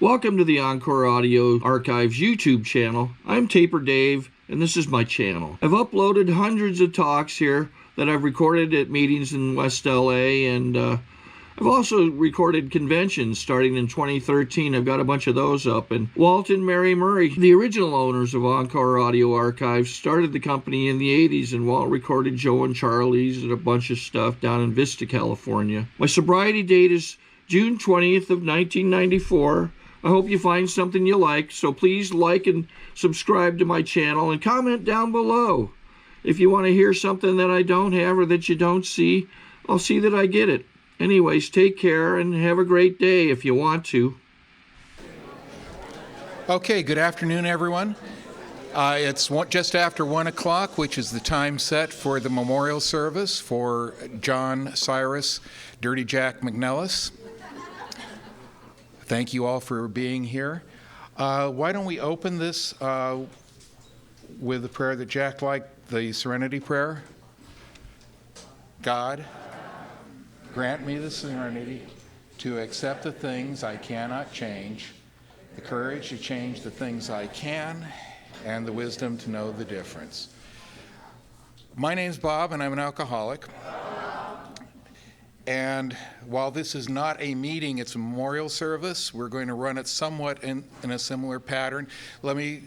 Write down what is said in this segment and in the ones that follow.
Welcome to the Encore Audio Archives YouTube channel. I'm Taper Dave, and this is my channel. I've uploaded hundreds of talks here that I've recorded at meetings in West LA, and I've also recorded conventions starting in 2013. I've got a bunch of those up. And Walt and Mary Murray, the original owners of Encore Audio Archives, started the company in the 80s, and Walt recorded Joe and Charlie's and a bunch of stuff down in Vista, California. My sobriety date is June 20th of 1994. I hope you find something you like, so please like and subscribe to my channel and comment down below. If you want to hear something that I don't have or that you don't see, I'll see that I get it. Anyways, take care and have a great day if you want to. Okay, good afternoon, everyone. It's just after 1 o'clock, which is the time set for the memorial service for John Cyrus Dirty Jack McNELLIS. Thank you all for being here. Why don't we open this with the prayer that Jack liked, the Serenity Prayer. God, grant me the serenity to accept the things I cannot change, the courage to change the things I can, and the wisdom to know the difference. My name's Bob, and I'm an alcoholic. And while this is not a meeting, it's a memorial service, we're going to run it somewhat in a similar pattern. Let me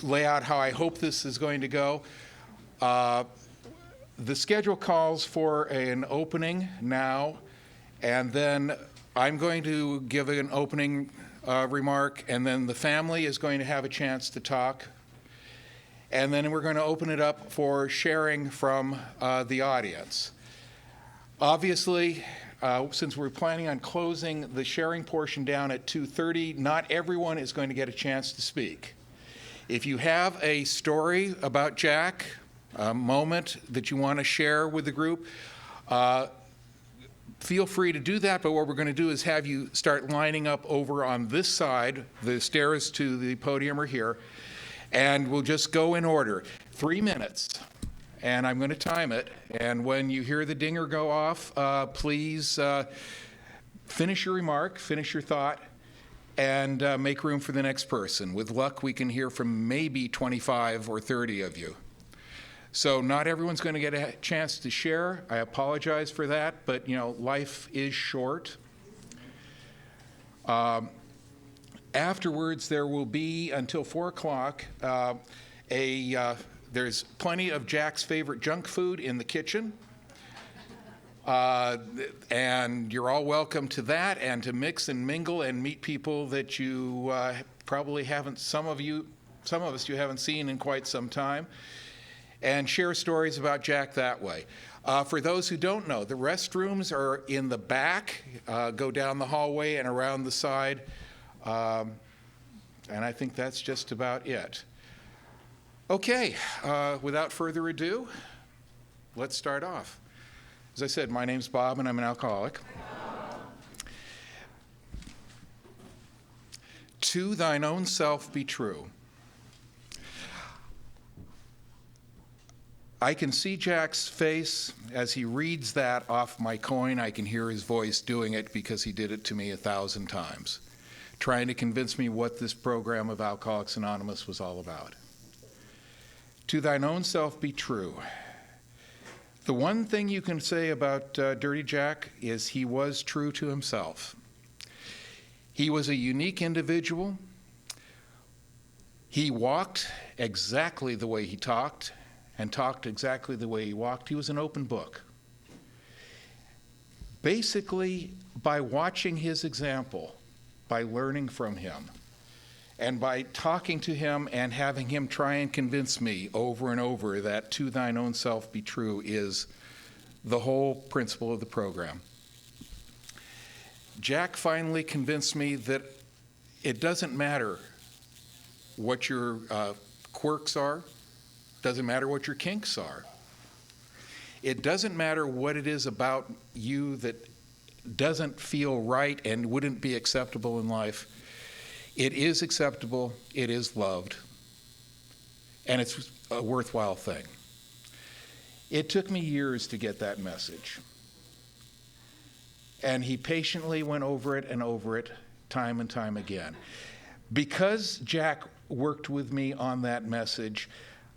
lay out how I hope this is going to go. The schedule calls for an opening now, and then I'm going to give an opening remark, and then the family is going to have a chance to talk. And then we're going to open it up for sharing from the audience. Obviously, since we're planning on closing the sharing portion down at 2:30, not everyone is going to get a chance to speak. If you have a story about Jack, a moment that you want to share with the group, feel free to do that, but what we're going to do is have you start lining up over on this side. The stairs to the podium are here, and we'll just go in order. 3 minutes. And I'm going to time it. And when you hear the dinger go off, please finish your remark, finish your thought, and make room for the next person. With luck, we can hear from maybe 25 or 30 of you. So not everyone's going to get a chance to share. I apologize for that, but life is short. Afterwards, there will be, until 4 o'clock, there's plenty of Jack's favorite junk food in the kitchen. And you're all welcome to that and to mix and mingle and meet people that you probably haven't, some of us you haven't seen in quite some time, and share stories about Jack that way. For those who don't know, the restrooms are in the back. Go down the hallway and around the side. And I think that's just about it. Okay, without further ado, let's start off. As I said, my name's Bob, and I'm an alcoholic. To thine own self be true. I can see Jack's face as he reads that off my coin. I can hear his voice doing it because he did it to me 1,000 times, trying to convince me what this program of Alcoholics Anonymous was all about. To thine own self be true. The one thing you can say about Dirty Jack is he was true to himself. He was a unique individual. He walked exactly the way he talked and talked exactly the way he walked. He was an open book. Basically, by watching his example, by learning from him, and by talking to him and having him try and convince me over and over that to thine own self be true is the whole principle of the program. Jack finally convinced me that it doesn't matter what your quirks are, doesn't matter what your kinks are. It doesn't matter what it is about you that doesn't feel right and wouldn't be acceptable in life. It is acceptable, it is loved, and it's a worthwhile thing. It took me years to get that message. And he patiently went over it and over it time and time again. Because Jack worked with me on that message,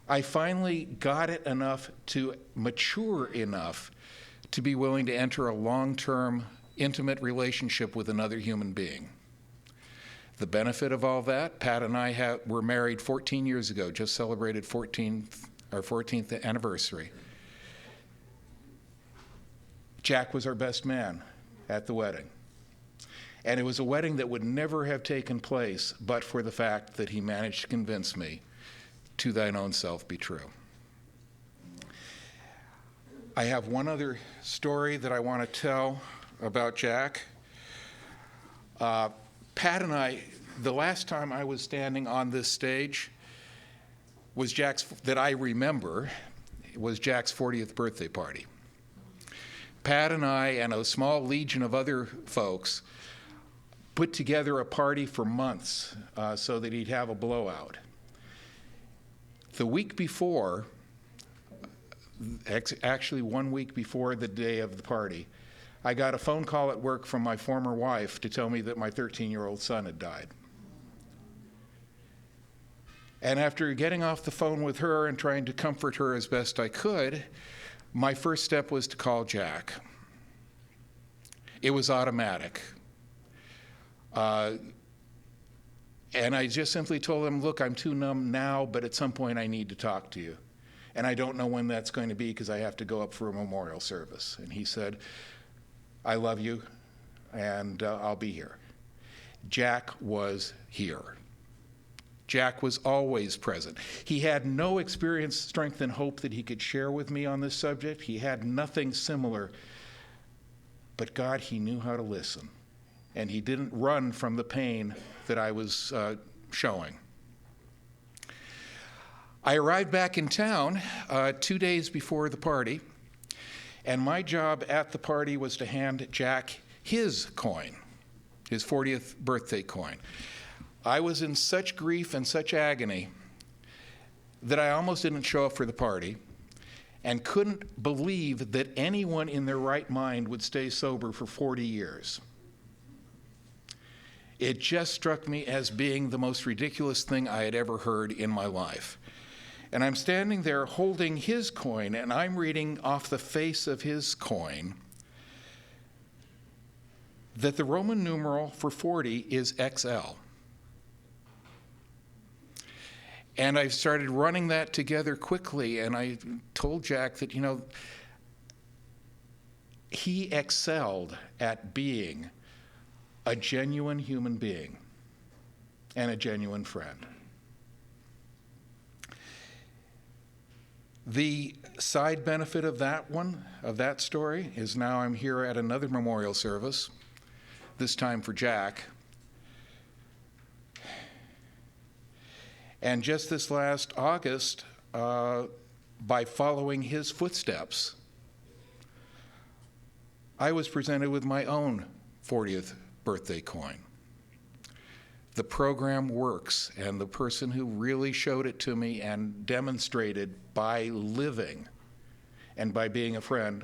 I finally got it enough to mature enough to be willing to enter a long-term, intimate relationship with another human being. The benefit of all that, Pat and I were married 14 years ago, just celebrated our 14th anniversary. Jack was our best man at the wedding. And it was a wedding that would never have taken place but for the fact that he managed to convince me, to thine own self be true. I have one other story that I want to tell about Jack. Pat and I, the last time I was standing on this stage was that I remember, was Jack's 40th birthday party. Pat and I and a small legion of other folks put together a party for months so that he'd have a blowout. The week before, actually 1 week before the day of the party, I got a phone call at work from my former wife to tell me that my 13-year-old son had died. And after getting off the phone with her and trying to comfort her as best I could, my first step was to call Jack. It was automatic. And I just simply told him, look, I'm too numb now, but at some point I need to talk to you. And I don't know when that's going to be because I have to go up for a memorial service. And he said, I love you, and I'll be here. Jack was here. Jack was always present. He had no experience, strength, and hope that he could share with me on this subject. He had nothing similar. But God, he knew how to listen. And he didn't run from the pain that I was showing. I arrived back in town 2 days before the party, and my job at the party was to hand Jack his coin, his 40th birthday coin. I was in such grief and such agony that I almost didn't show up for the party and couldn't believe that anyone in their right mind would stay sober for 40 years. It just struck me as being the most ridiculous thing I had ever heard in my life. And I'm standing there holding his coin, and I'm reading off the face of his coin that the Roman numeral for 40 is XL. And I started running that together quickly, and I told Jack that, he excelled at being a genuine human being and a genuine friend. The side benefit of that story, is now I'm here at another memorial service, this time for Jack. And just this last August, by following his footsteps, I was presented with my own 40th birthday coin. The program works, and the person who really showed it to me and demonstrated by living and by being a friend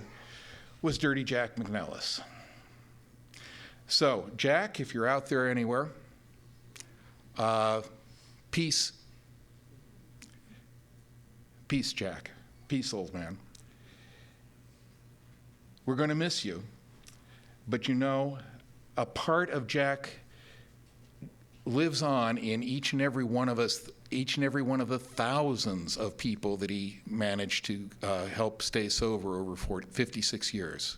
was Dirty Jack McNELLIS. So, Jack, if you're out there anywhere, peace. Peace, Jack. Peace, old man. We're going to miss you, but a part of Jack lives on in each and every one of us, each and every one of the thousands of people that he managed to help stay sober over 56 years.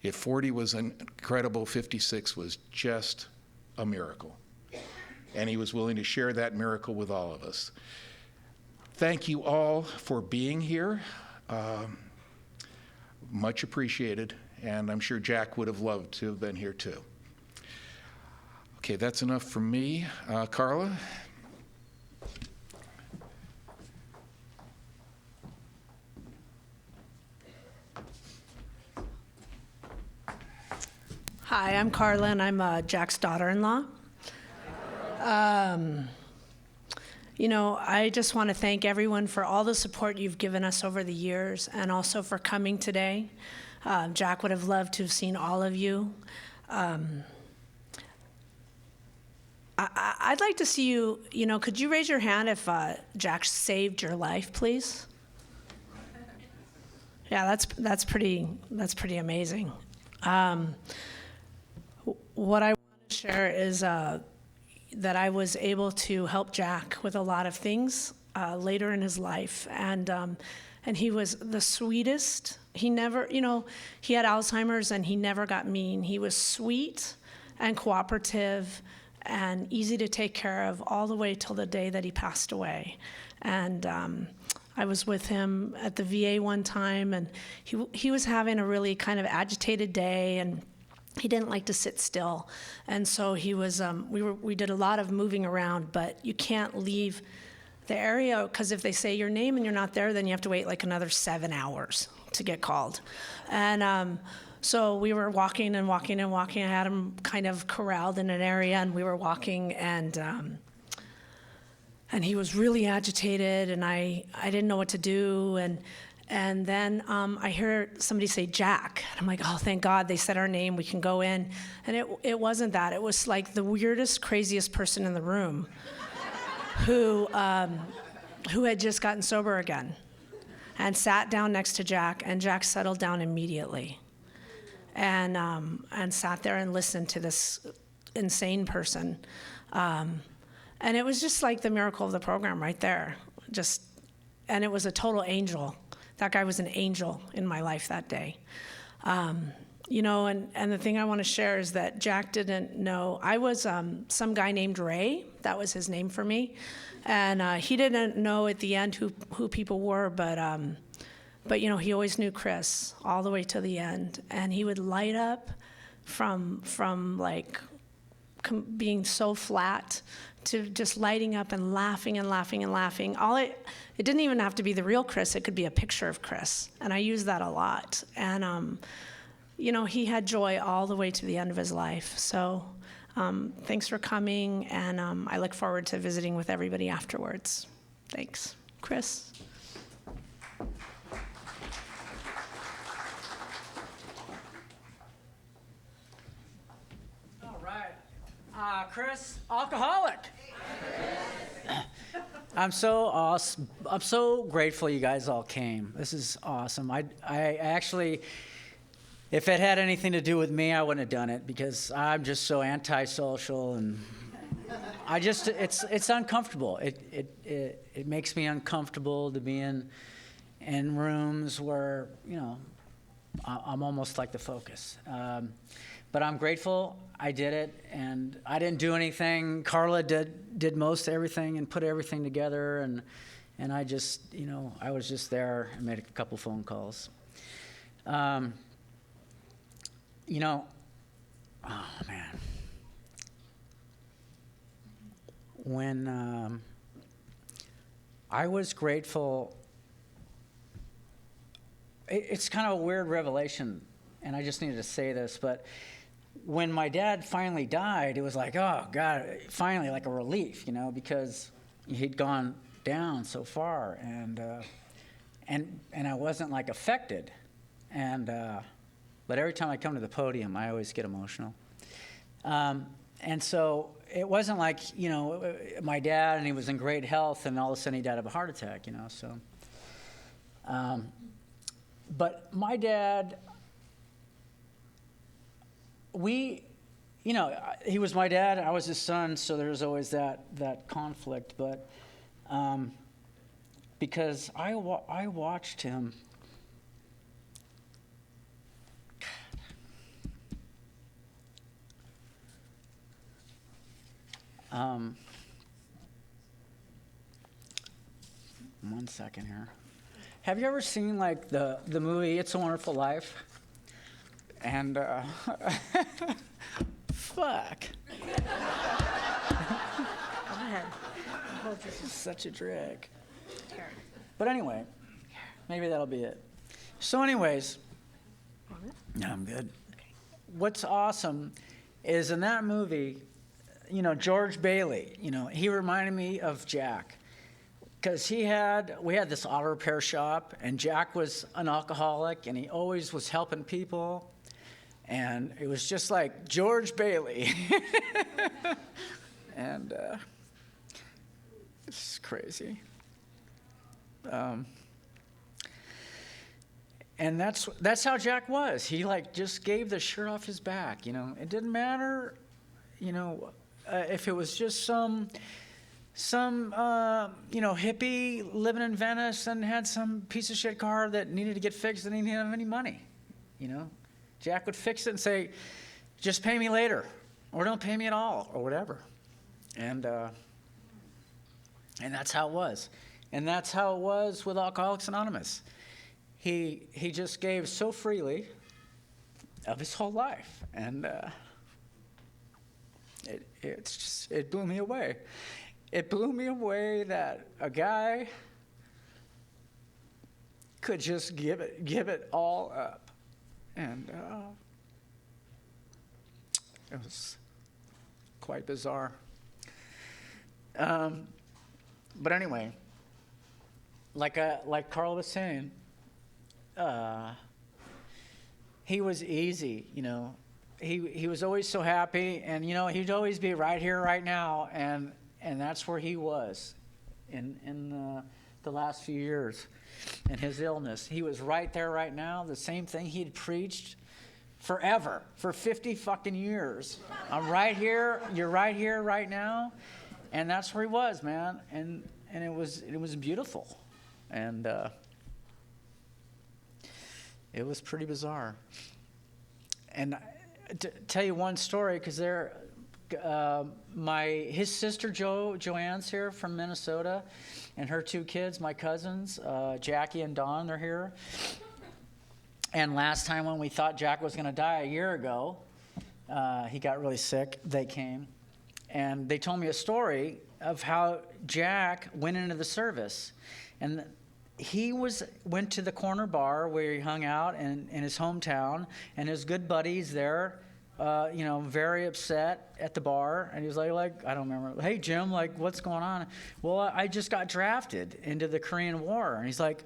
If 40 was incredible, 56 was just a miracle. And he was willing to share that miracle with all of us. Thank you all for being here. Much appreciated, and I'm sure Jack would have loved to have been here too. Okay, that's enough from me. Carla? Hi, I'm Carla, and I'm Jack's daughter-in-law. I just want to thank everyone for all the support you've given us over the years, and also for coming today. Jack would have loved to have seen all of you. I'd like to see you, could you raise your hand if Jack saved your life, please? Yeah, that's pretty amazing. What I want to share is that I was able to help Jack with a lot of things later in his life, and he was the sweetest. He never, he had Alzheimer's and he never got mean. He was sweet and cooperative and easy to take care of all the way till the day that he passed away. And I was with him at the VA one time, and he was having a really kind of agitated day, and he didn't like to sit still. And so he was, we did a lot of moving around, but you can't leave the area, because if they say your name and you're not there, then you have to wait like another 7 hours to get called. And so we were walking and walking and walking. I had him kind of corralled in an area, and we were walking, and he was really agitated, and I didn't know what to do, and then I heard somebody say Jack, and I'm like, oh, thank God they said our name, we can go in. And it wasn't that. It was like the weirdest, craziest person in the room who had just gotten sober again and sat down next to Jack, and Jack settled down immediately and sat there and listened to this insane person. And it was just like the miracle of the program right there. And it was a total angel. That guy was an angel in my life that day. And the thing I want to share is that Jack didn't know. I was some guy named Ray. That was his name for me. And he didn't know at the end who people were, but he always knew Chris all the way to the end. And he would light up from like being so flat to just lighting up and laughing and laughing and laughing. It didn't even have to be the real Chris. It could be a picture of Chris. And I use that a lot. And, he had joy all the way to the end of his life. So thanks for coming. And I look forward to visiting with everybody afterwards. Thanks. Chris? All right. Chris, alcoholic. I'm so grateful you guys all came. This is awesome. I actually, if it had anything to do with me, I wouldn't have done it, because I'm just so antisocial, and it's uncomfortable. It makes me uncomfortable to be in rooms where I'm almost like the focus. But I'm grateful I did it, and I didn't do anything. Carla did most everything and put everything together, and I just, I was just there and made a couple phone calls. Oh man. When I was grateful, it's kind of a weird revelation, and I just needed to say this, but when my dad finally died, it was like, oh God, finally, like a relief, because he'd gone down so far, and I wasn't like affected, but every time I come to the podium, I always get emotional, and so it wasn't like my dad, and he was in great health, and all of a sudden he died of a heart attack, so. But my dad. He was my dad, I was his son, so there was always that conflict. But because I watched him. One second here. Have you ever seen like the movie It's a Wonderful Life? And fuck. Go ahead. Oh, this is such a drag. Here. But anyway, maybe that'll be it. So anyways, no, I'm good. Okay. What's awesome is in that movie, George Bailey, he reminded me of Jack. Because we had this auto repair shop, and Jack was an alcoholic, and he always was helping people. And it was just like George Bailey. And crazy. And that's how Jack was. He like just gave the shirt off his back. You know, it didn't matter. You know, if it was just some hippie living in Venice and had some piece of shit car that needed to get fixed and he didn't have any money. You know, Jack would fix it and say, "Just pay me later, or don't pay me at all, or whatever." And that's how it was. And that's how it was with Alcoholics Anonymous. He just gave so freely of his whole life, and it blew me away. It blew me away that a guy could just give it all up, and it was quite bizarre. But anyway, like Carl was saying, he was easy, you know. He was always so happy, and you know, he'd always be right here, right now, and that's where he was in the last few years in his illness. He was right there, right now. The same thing he'd preached forever, for 50 fucking years. I'm right here. You're right here, right now, and that's where he was, man. And it was beautiful, and it was pretty bizarre. And to tell you one story, because his sister Joanne's here from Minnesota, and her two kids, my cousins, Jackie and Dawn, they're here. And last time when we thought Jack was going to die a year ago, he got really sick. They came, and they told me a story of how Jack went into the service, and he went to the corner bar where he hung out in his hometown, and his good buddies there, very upset at the bar, and he was like, I don't remember. Hey Jim, like, what's going on? Well, I just got drafted into the Korean War, and he's like,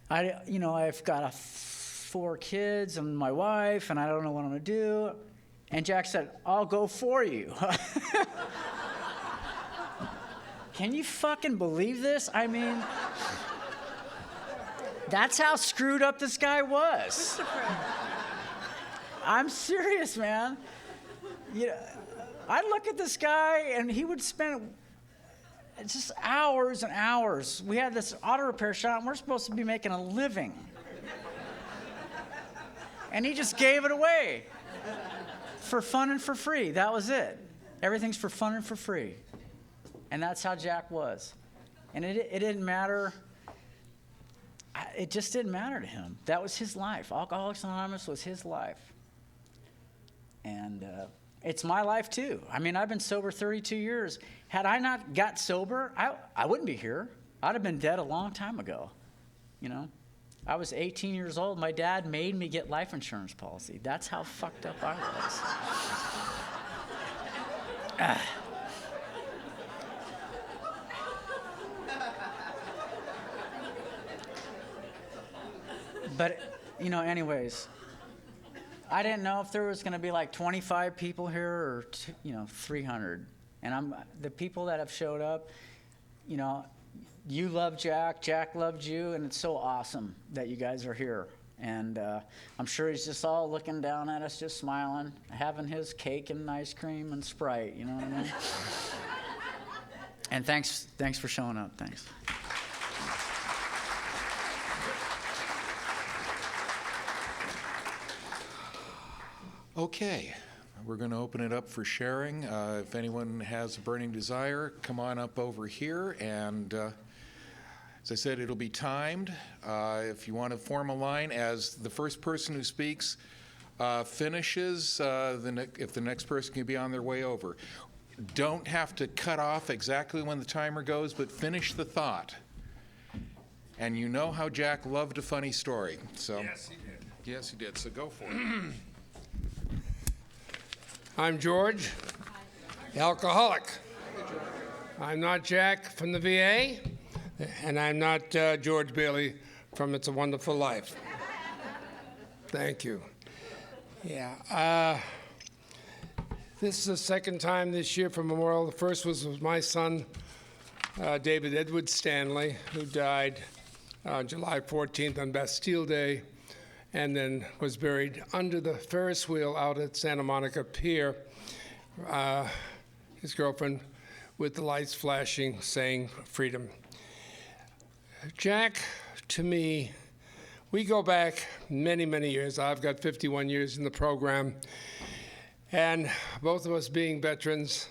I've got 4 kids and my wife, and I don't know what I'm gonna do. And Jack said, I'll go for you. Can you fucking believe this? I mean, that's how screwed up this guy was. I'm serious, man. You know, I look at this guy, and he would spend just hours and hours. We had this auto repair shop, and we're supposed to be making a living. And he just gave it away for fun and for free. That was it. Everything's for fun and for free. And that's how Jack was. And it didn't matter. It just didn't matter to him. That was his life. Alcoholics Anonymous was his life. And it's my life too. I mean, I've been sober 32 years. Had I not got sober, I wouldn't be here. I'd have been dead a long time ago. You know? I was 18 years old. My dad made me get life insurance policy. That's how fucked up I was. But, anyways, I didn't know if there was going to be like 25 people here or, 300. And the people that have showed up, you love Jack, Jack loved you, and it's so awesome that you guys are here. And I'm sure he's just all looking down at us, just smiling, having his cake and ice cream and Sprite, you know what I mean? And thanks for showing up. Thanks. Okay, we're going to open it up for sharing. If anyone has a burning desire, come on up over here. And as I said, it'll be timed. If you want to form a line, as the first person who speaks finishes, if the next person can be on their way over. Don't have to cut off exactly when the timer goes, but finish the thought. And you know how Jack loved a funny story. So, yes, he did. Yes, he did. So go for it. I'm George, alcoholic. I'm not Jack from the VA, and I'm not George Bailey from It's a Wonderful Life. Thank you. Yeah. This is the second time this year for Memorial. The first was with my son, David Edward Stanley, who died July 14th on Bastille Day, and then was buried under the Ferris wheel out at Santa Monica Pier. His girlfriend with the lights flashing, saying freedom. Jack, to me, we go back many, many years. I've got 51 years in the program. And both of us being veterans,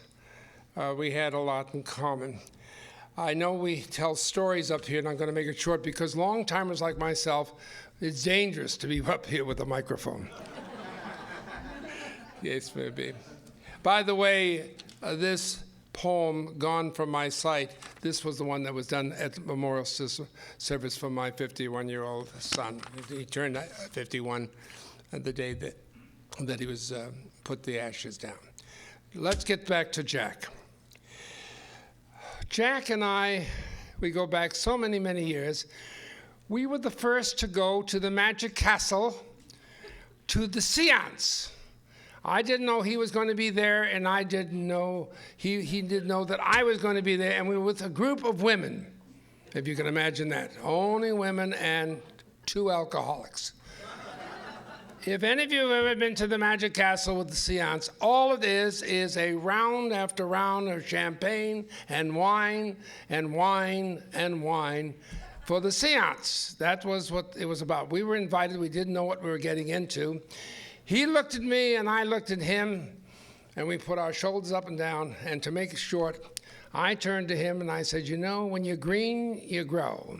we had a lot in common. I know we tell stories up here, and I'm going to make it short because long-timers like myself, it's dangerous to be up here with a microphone. Yes, maybe. By the way, this poem, Gone From My Sight, this was the one that was done at the memorial service for my 51-year-old son. He turned 51 the day that he was put the ashes down. Let's get back to Jack. Jack and I, we go back so many, many years. We were the first to go to the Magic Castle to the seance. I didn't know he was going to be there, and I didn't know, he didn't know that I was going to be there, and we were with a group of women, if you can imagine that. Only women and 2 alcoholics. If any of you have ever been to the Magic Castle with the seance, all it is a round after round of champagne and wine and wine and wine for the seance. That was what it was about. We were invited. We didn't know what we were getting into. He looked at me and I looked at him, and we put our shoulders up and down. And to make it short, I turned to him and I said, you know, when you're green, you grow.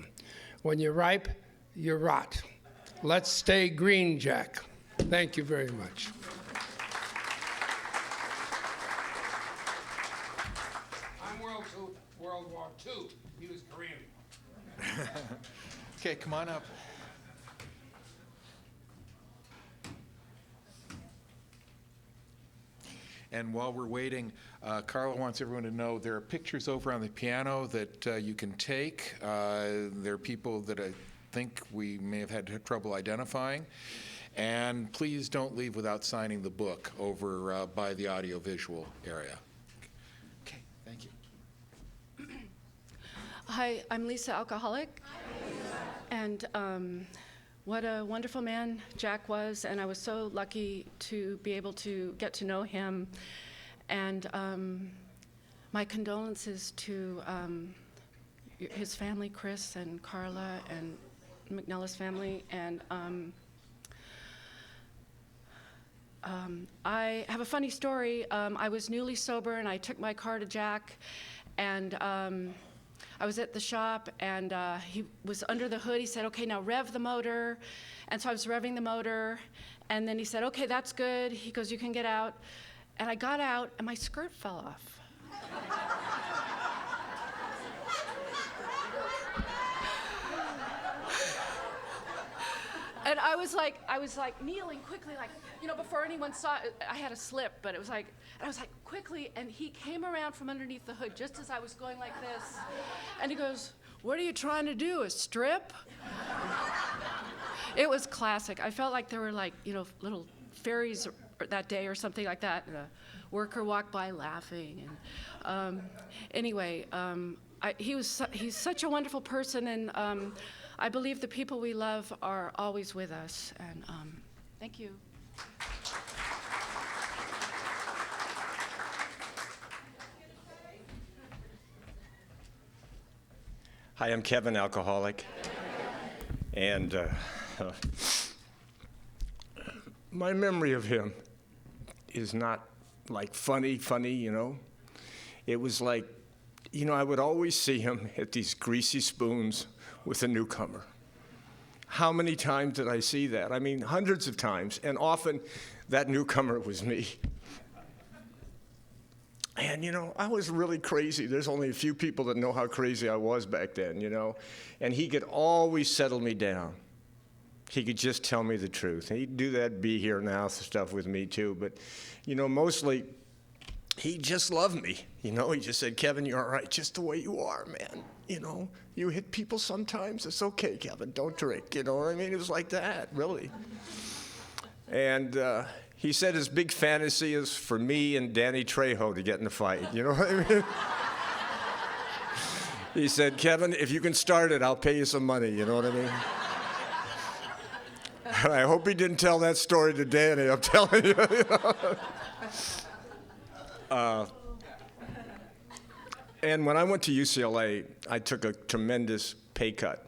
When you're ripe, you rot. Let's stay green, Jack. Thank you very much. I'm World War II. He was Korean. Okay, come on up. And while we're waiting, Carla wants everyone to know there are pictures over on the piano that you can take. There are people that I think we may have had trouble identifying. And please don't leave without signing the book over by the audiovisual area. Okay, thank you. Hi, I'm Lisa, alcoholic. Hi, Lisa. And what a wonderful man Jack was, and I was so lucky to be able to get to know him. And my condolences to his family, Chris and Carla and McNELLIS family. And I have a funny story. I was newly sober, and I took my car to Jack, and I was at the shop, and he was under the hood. He said, okay, now rev the motor. And so I was revving the motor, and then he said, okay, that's good. He goes, you can get out. And I got out, and my skirt fell off. And I was like kneeling quickly, like, you know, before anyone saw it. I had a slip, but it was like, and I was like, quickly, and he came around from underneath the hood just as I was going like this. And he goes, what are you trying to do, a strip? It was classic. I felt like there were, like, you know, little fairies that day or something like that. And a worker walked by laughing. And anyway, he's such a wonderful person, and I believe the people we love are always with us, and thank you. Hi, I'm Kevin, alcoholic, and my memory of him is not like funny, you know. It was like, you know, I would always see him at these greasy spoons with a newcomer. How many times did I see that? I mean, hundreds of times, and often that newcomer was me. And, you know, I was really crazy. There's only a few people that know how crazy I was back then, you know. And he could always settle me down. He could just tell me the truth. He'd do that be here now stuff with me too, but, you know, mostly he just loved me. You know, he just said, Kevin, you're all right just the way you are, man. You know, you hit people sometimes. It's okay, Kevin, don't drink. You know what I mean? It was like that, really. And he said his big fantasy is for me and Danny Trejo to get in a fight. You know what I mean? He said, Kevin, if you can start it, I'll pay you some money, you know what I mean? And I hope he didn't tell that story to Danny, I'm telling you. And when I went to UCLA, I took a tremendous pay cut.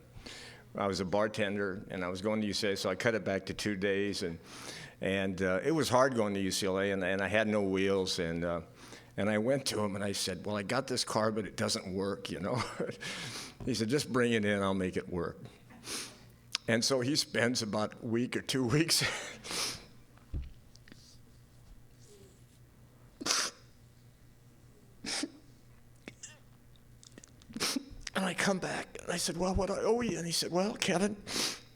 I was a bartender, and I was going to UCLA, so I cut it back to 2 days. And it was hard going to UCLA, and I had no wheels. And I went to him, and I said, well, I got this car, but it doesn't work, you know. He said, just bring it in, I'll make it work. And so he spends about a week or 2 weeks and I come back, and I said, well, what do I owe you? And he said, well, Kevin,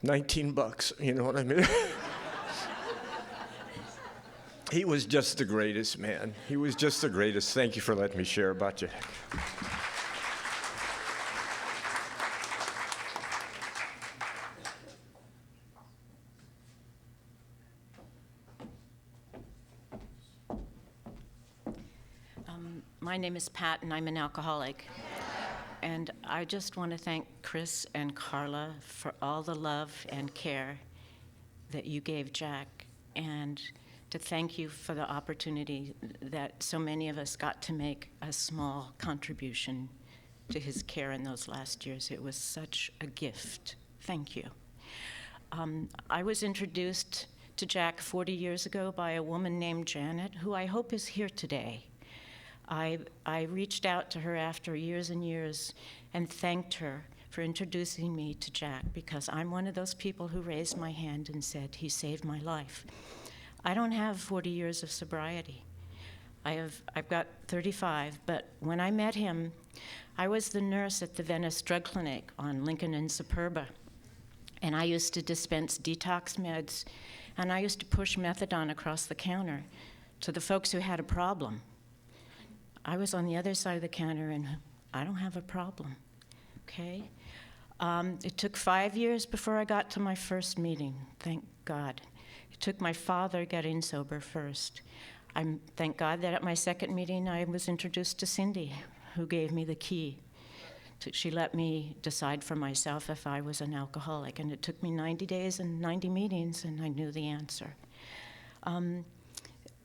$19, you know what I mean? He was just the greatest, man. He was just the greatest. Thank you for letting me share about Jack. My name is Pat, and I'm an alcoholic. And I just want to thank Chris and Carla for all the love and care that you gave Jack, and to thank you for the opportunity that so many of us got to make a small contribution to his care in those last years. It was such a gift. Thank you. I was introduced to Jack 40 years ago by a woman named Janet, who I hope is here today. I reached out to her after years and years and thanked her for introducing me to Jack, because I'm one of those people who raised my hand and said, he saved my life. I don't have 40 years of sobriety. I've got 35, but when I met him, I was the nurse at the Venice Drug Clinic on Lincoln and Superba, and I used to dispense detox meds, and I used to push methadone across the counter to the folks who had a problem. I was on the other side of the counter, and I don't have a problem, okay? It took 5 years before I got to my first meeting, thank God. It took my father getting sober first. Thank God that at my second meeting, I was introduced to Cindy, who gave me the key. She let me decide for myself if I was an alcoholic, and it took me 90 days and 90 meetings, and I knew the answer.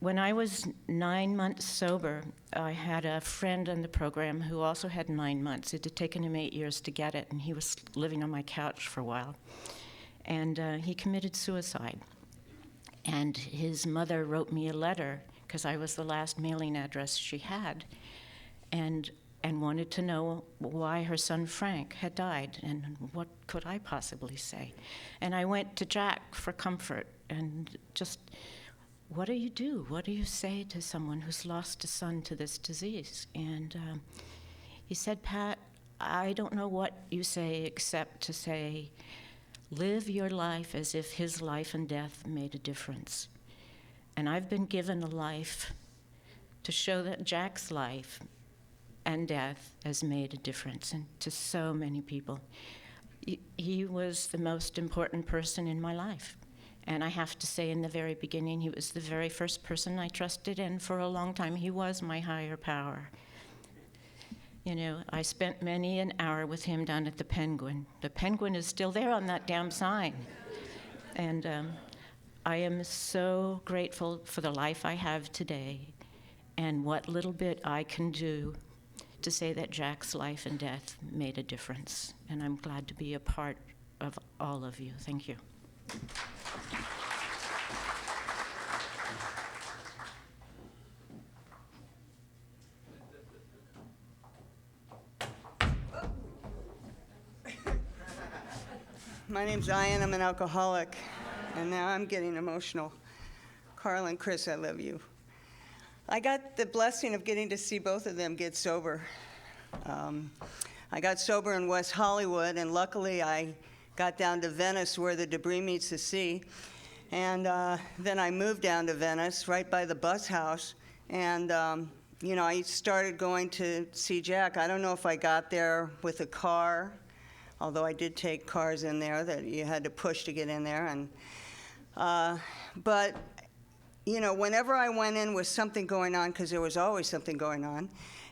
When I was 9 months sober, I had a friend in the program who also had 9 months. It had taken him 8 years to get it, and he was living on my couch for a while. And he committed suicide. And his mother wrote me a letter, because I was the last mailing address she had, and wanted to know why her son Frank had died, and what could I possibly say. And I went to Jack for comfort, and just, what do you do? What do you say to someone who's lost a son to this disease? And he said, Pat, I don't know what you say except to say, live your life as if his life and death made a difference. And I've been given a life to show that Jack's life and death has made a difference, and to so many people. He was the most important person in my life. And I have to say, in the very beginning, he was the very first person I trusted, and for a long time, he was my higher power. You know, I spent many an hour with him down at the Penguin. The Penguin is still there on that damn sign. And I am so grateful for the life I have today, and what little bit I can do to say that Jack's life and death made a difference. And I'm glad to be a part of all of you. Thank you. My name's Ian, I'm an alcoholic, and now I'm getting emotional. Carl and Chris, I love you. I got the blessing of getting to see both of them get sober. I got sober in West Hollywood, and luckily I got down to Venice where the debris meets the sea. And then I moved down to Venice, right by the bus house, and you know, I started going to see Jack. I don't know if I got there with a car, although I did take cars in there that you had to push to get in there. And but you know, whenever I went in with something going on, because there was always something going on,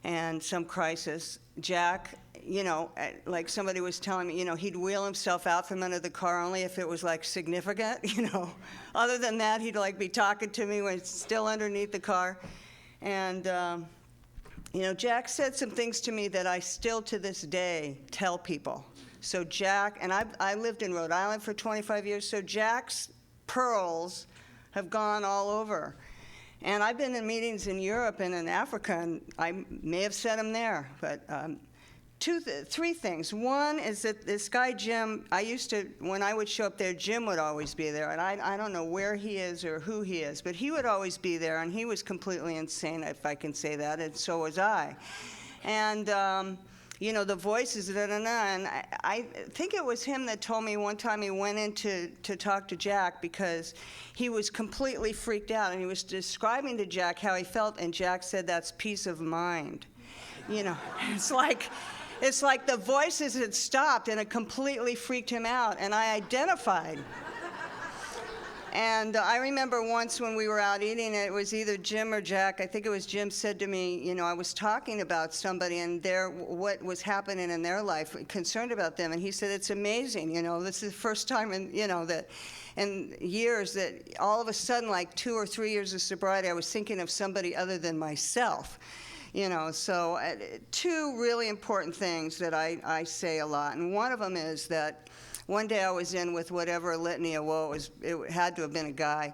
and some crisis, Jack, you know, like somebody was telling me, you know, he'd wheel himself out from under the car only if it was like significant, you know. Other than that, he'd like be talking to me when it's still underneath the car. And, you know, Jack said some things to me that I still to this day tell people. So Jack, and I lived in Rhode Island for 25 years, so Jack's pearls have gone all over. And I've been in meetings in Europe and in Africa, and I may have said them there, but three things. One is that this guy, Jim, when I would show up there, Jim would always be there, and I don't know where he is or who he is, but he would always be there, and he was completely insane, if I can say that, and so was I. And, you know, the voices, and I think it was him that told me one time he went in to talk to Jack because he was completely freaked out, and he was describing to Jack how he felt, and Jack said, that's peace of mind. You know, it's like the voices had stopped, and it completely freaked him out, and I identified. And I remember once when we were out eating, it was either Jim or Jack, I think it was Jim, said to me, you know, I was talking about somebody and what was happening in their life, concerned about them, and he said, it's amazing, you know, this is the first time in, you know, that in years that all of a sudden, like 2 or 3 years of sobriety, I was thinking of somebody other than myself. You know, so two really important things that I say a lot, and one of them is that one day I was in with whatever litany of woe, it had to have been a guy,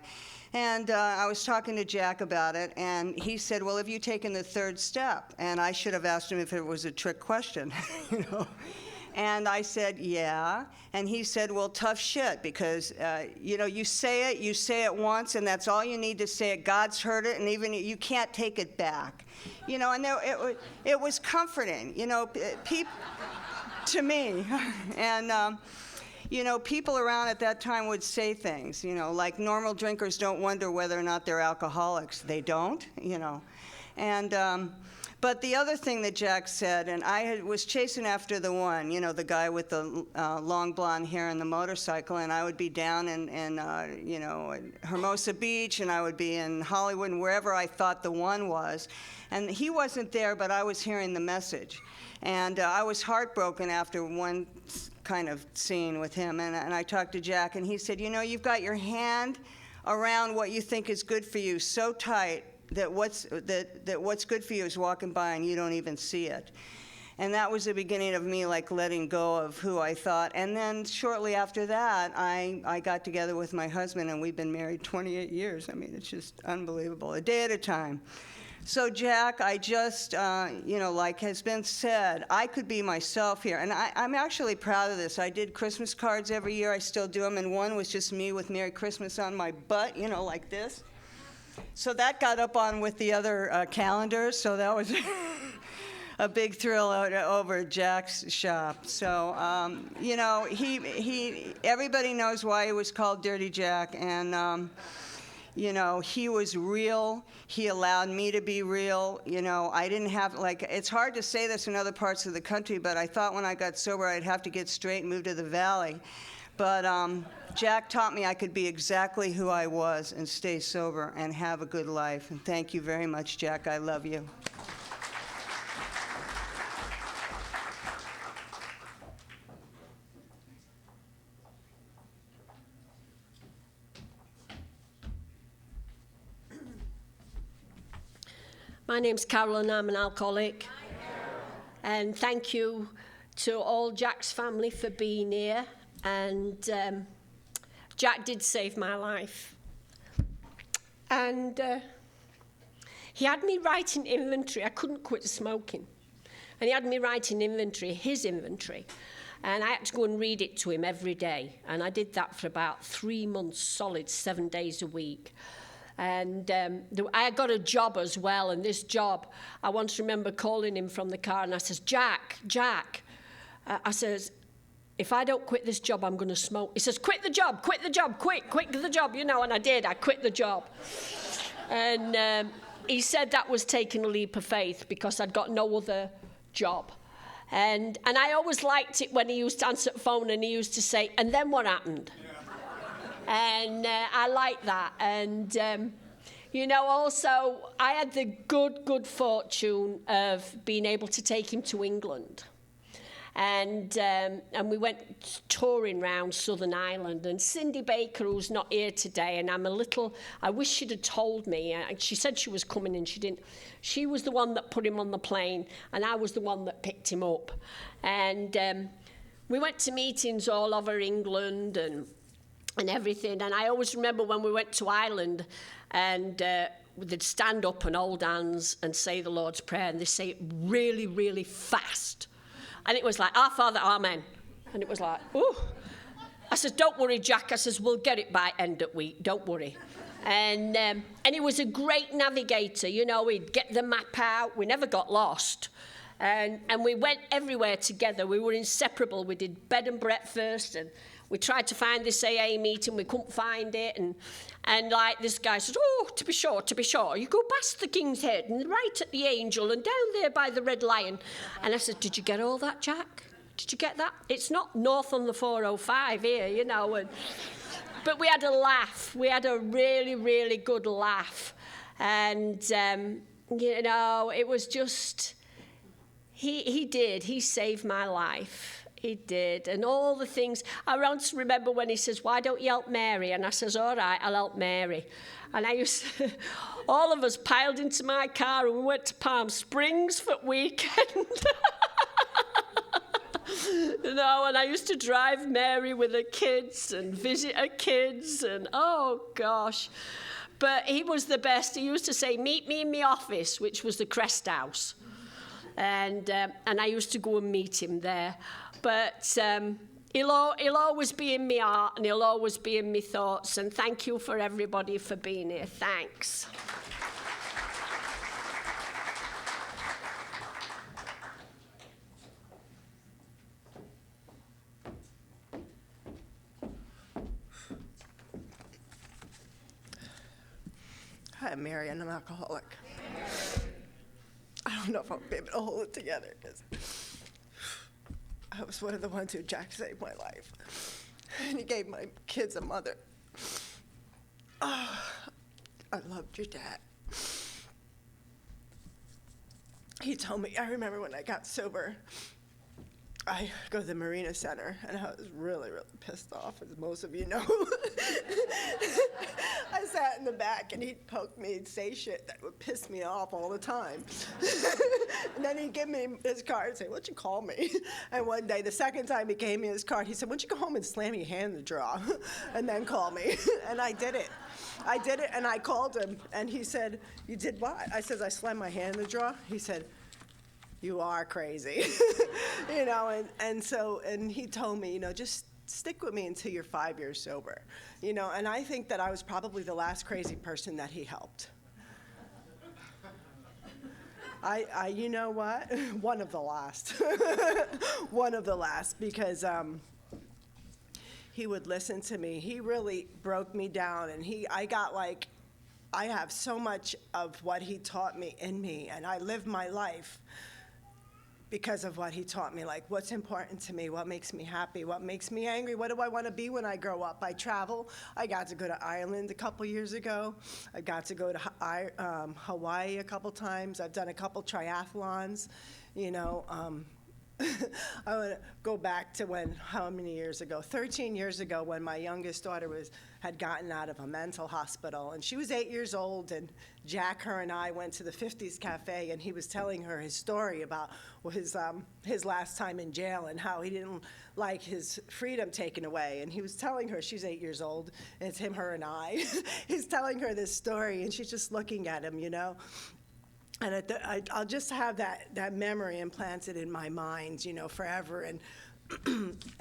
and I was talking to Jack about it, and he said, well, have you taken the third step? And I should have asked him if it was a trick question, you know. And I said, yeah. And he said, well, tough shit, because, you know, you say it once, and that's all you need to say it. God's heard it, and even you can't take it back. You know, and it was comforting, you know, to me. And, you know, people around at that time would say things, you know, like normal drinkers don't wonder whether or not they're alcoholics. They don't, you know. And, but the other thing that Jack said, and I was chasing after the one, you know, the guy with the long blonde hair and the motorcycle, and I would be down in you know, Hermosa Beach, and I would be in Hollywood, and wherever I thought the one was. And he wasn't there, but I was hearing the message. And I was heartbroken after one kind of scene with him, and I talked to Jack, and he said, you know, you've got your hand around what you think is good for you so tight that what's good for you is walking by and you don't even see it. And that was the beginning of me like letting go of who I thought. And then shortly after that, I got together with my husband, and we've been married 28 years. I mean, it's just unbelievable, a day at a time. So Jack, I just, you know, like has been said, I could be myself here. And I'm actually proud of this. I did Christmas cards every year. I still do them. And one was just me with Merry Christmas on my butt, you know, like this. So that got up on with the other calendars. So that was a big thrill over at Jack's shop. So, you know, everybody knows why he was called Dirty Jack. And, you know, he was real. He allowed me to be real. You know, I didn't have, like, it's hard to say this in other parts of the country, but I thought when I got sober I'd have to get straight and move to the valley. But Jack taught me I could be exactly who I was and stay sober and have a good life. And thank you very much, Jack. I love you. My name's Carol and I'm an alcoholic. And thank you to all Jack's family for being here. And Jack did save my life. And he had me writing inventory. I couldn't quit smoking. And he had me writing inventory, his inventory. And I had to go and read it to him every day. And I did that for about 3 months solid, 7 days a week. And I got a job as well, and this job, I once remember calling him from the car, and I says, Jack, I says, if I don't quit this job, I'm going to smoke. He says, quit the job, quit the job, you know, and I did, I quit the job. And he said that was taking a leap of faith because I'd got no other job. And I always liked it when he used to answer the phone and he used to say, and then what happened? And I like that. And You know, also, I had the good fortune of being able to take him to England. And we went touring around Southern Ireland. And Cindy Baker, who's not here today, and I wish she'd have told me. She said she was coming and she didn't. She was the one that put him on the plane, and I was the one that picked him up. And we went to meetings all over England and everything. And I always remember when we went to Ireland, and they'd stand up and hold hands and say the Lord's Prayer, and they say it really, really fast. And it was like, Our Father, Amen. And it was like, ooh. I says, don't worry, Jack. I says, we'll get it by end of week. Don't worry. And he was a great navigator. You know, he'd get the map out. We never got lost. And we went everywhere together. We were inseparable. We did bed and breakfast, and we tried to find this AA meeting. We couldn't find it. And like this guy says, oh, to be sure. You go past the King's Head and right at the Angel and down there by the Red Lion. And I said, did you get all that, Jack? Did you get that? It's not north on the 405 here, you know. But we had a laugh. We had a really, really good laugh. And, you know, it was just, he saved my life. He did, and all the things. I once remember when he says, why don't you help Mary? And I says, all right, I'll help Mary. And all of us piled into my car and we went to Palm Springs for the weekend. You know, and I used to drive Mary with her kids and visit her kids, and oh gosh. But he was the best. He used to say, meet me in my office, which was the Crest House. And I used to go and meet him there. But he'll always be in my heart, and he'll always be in my thoughts. And thank you for everybody for being here. Thanks. Hi, I'm Mary, and I'm an alcoholic. I don't know if I'll be able to hold it together, because I was one of the ones who Jack saved my life. And he gave my kids a mother. Oh, I loved your dad. He told me, I remember when I got sober, I go to the Marina Center, and I was really, really pissed off, as most of you know. I sat in the back, and he'd poke me and say shit that would piss me off all the time. And then he'd give me his card and say, what'd you call me? And one day, the second time he gave me his card, he said, why don't you go home and slam your hand in the drawer and then call me? And I did it. And I called him, and he said, you did what? I said, I slammed my hand in the drawer. He said, you are crazy. You know, and he told me, you know, just stick with me until you're 5 years sober. You know, and I think that I was probably the last crazy person that he helped. You know what? One of the last. One of the last, because he would listen to me. He really broke me down, and I have so much of what he taught me in me, and I live my life because of what he taught me, like what's important to me, what makes me happy, what makes me angry, what do I want to be when I grow up. I travel. I got to go to Ireland a couple years ago. I got to go to Hawaii a couple times. I've done a couple triathlons, you know. I want to go back to how many years ago? 13 years ago, when my youngest daughter had gotten out of a mental hospital, and she was 8 years old, and Jack, her, and I went to the 50s Cafe, and he was telling her his story about his last time in jail and how he didn't like his freedom taken away. And he was telling her, she's 8 years old, and it's him, her, and I. He's telling her this story, and she's just looking at him, you know. And I'll just have that memory implanted in my mind, you know, forever. And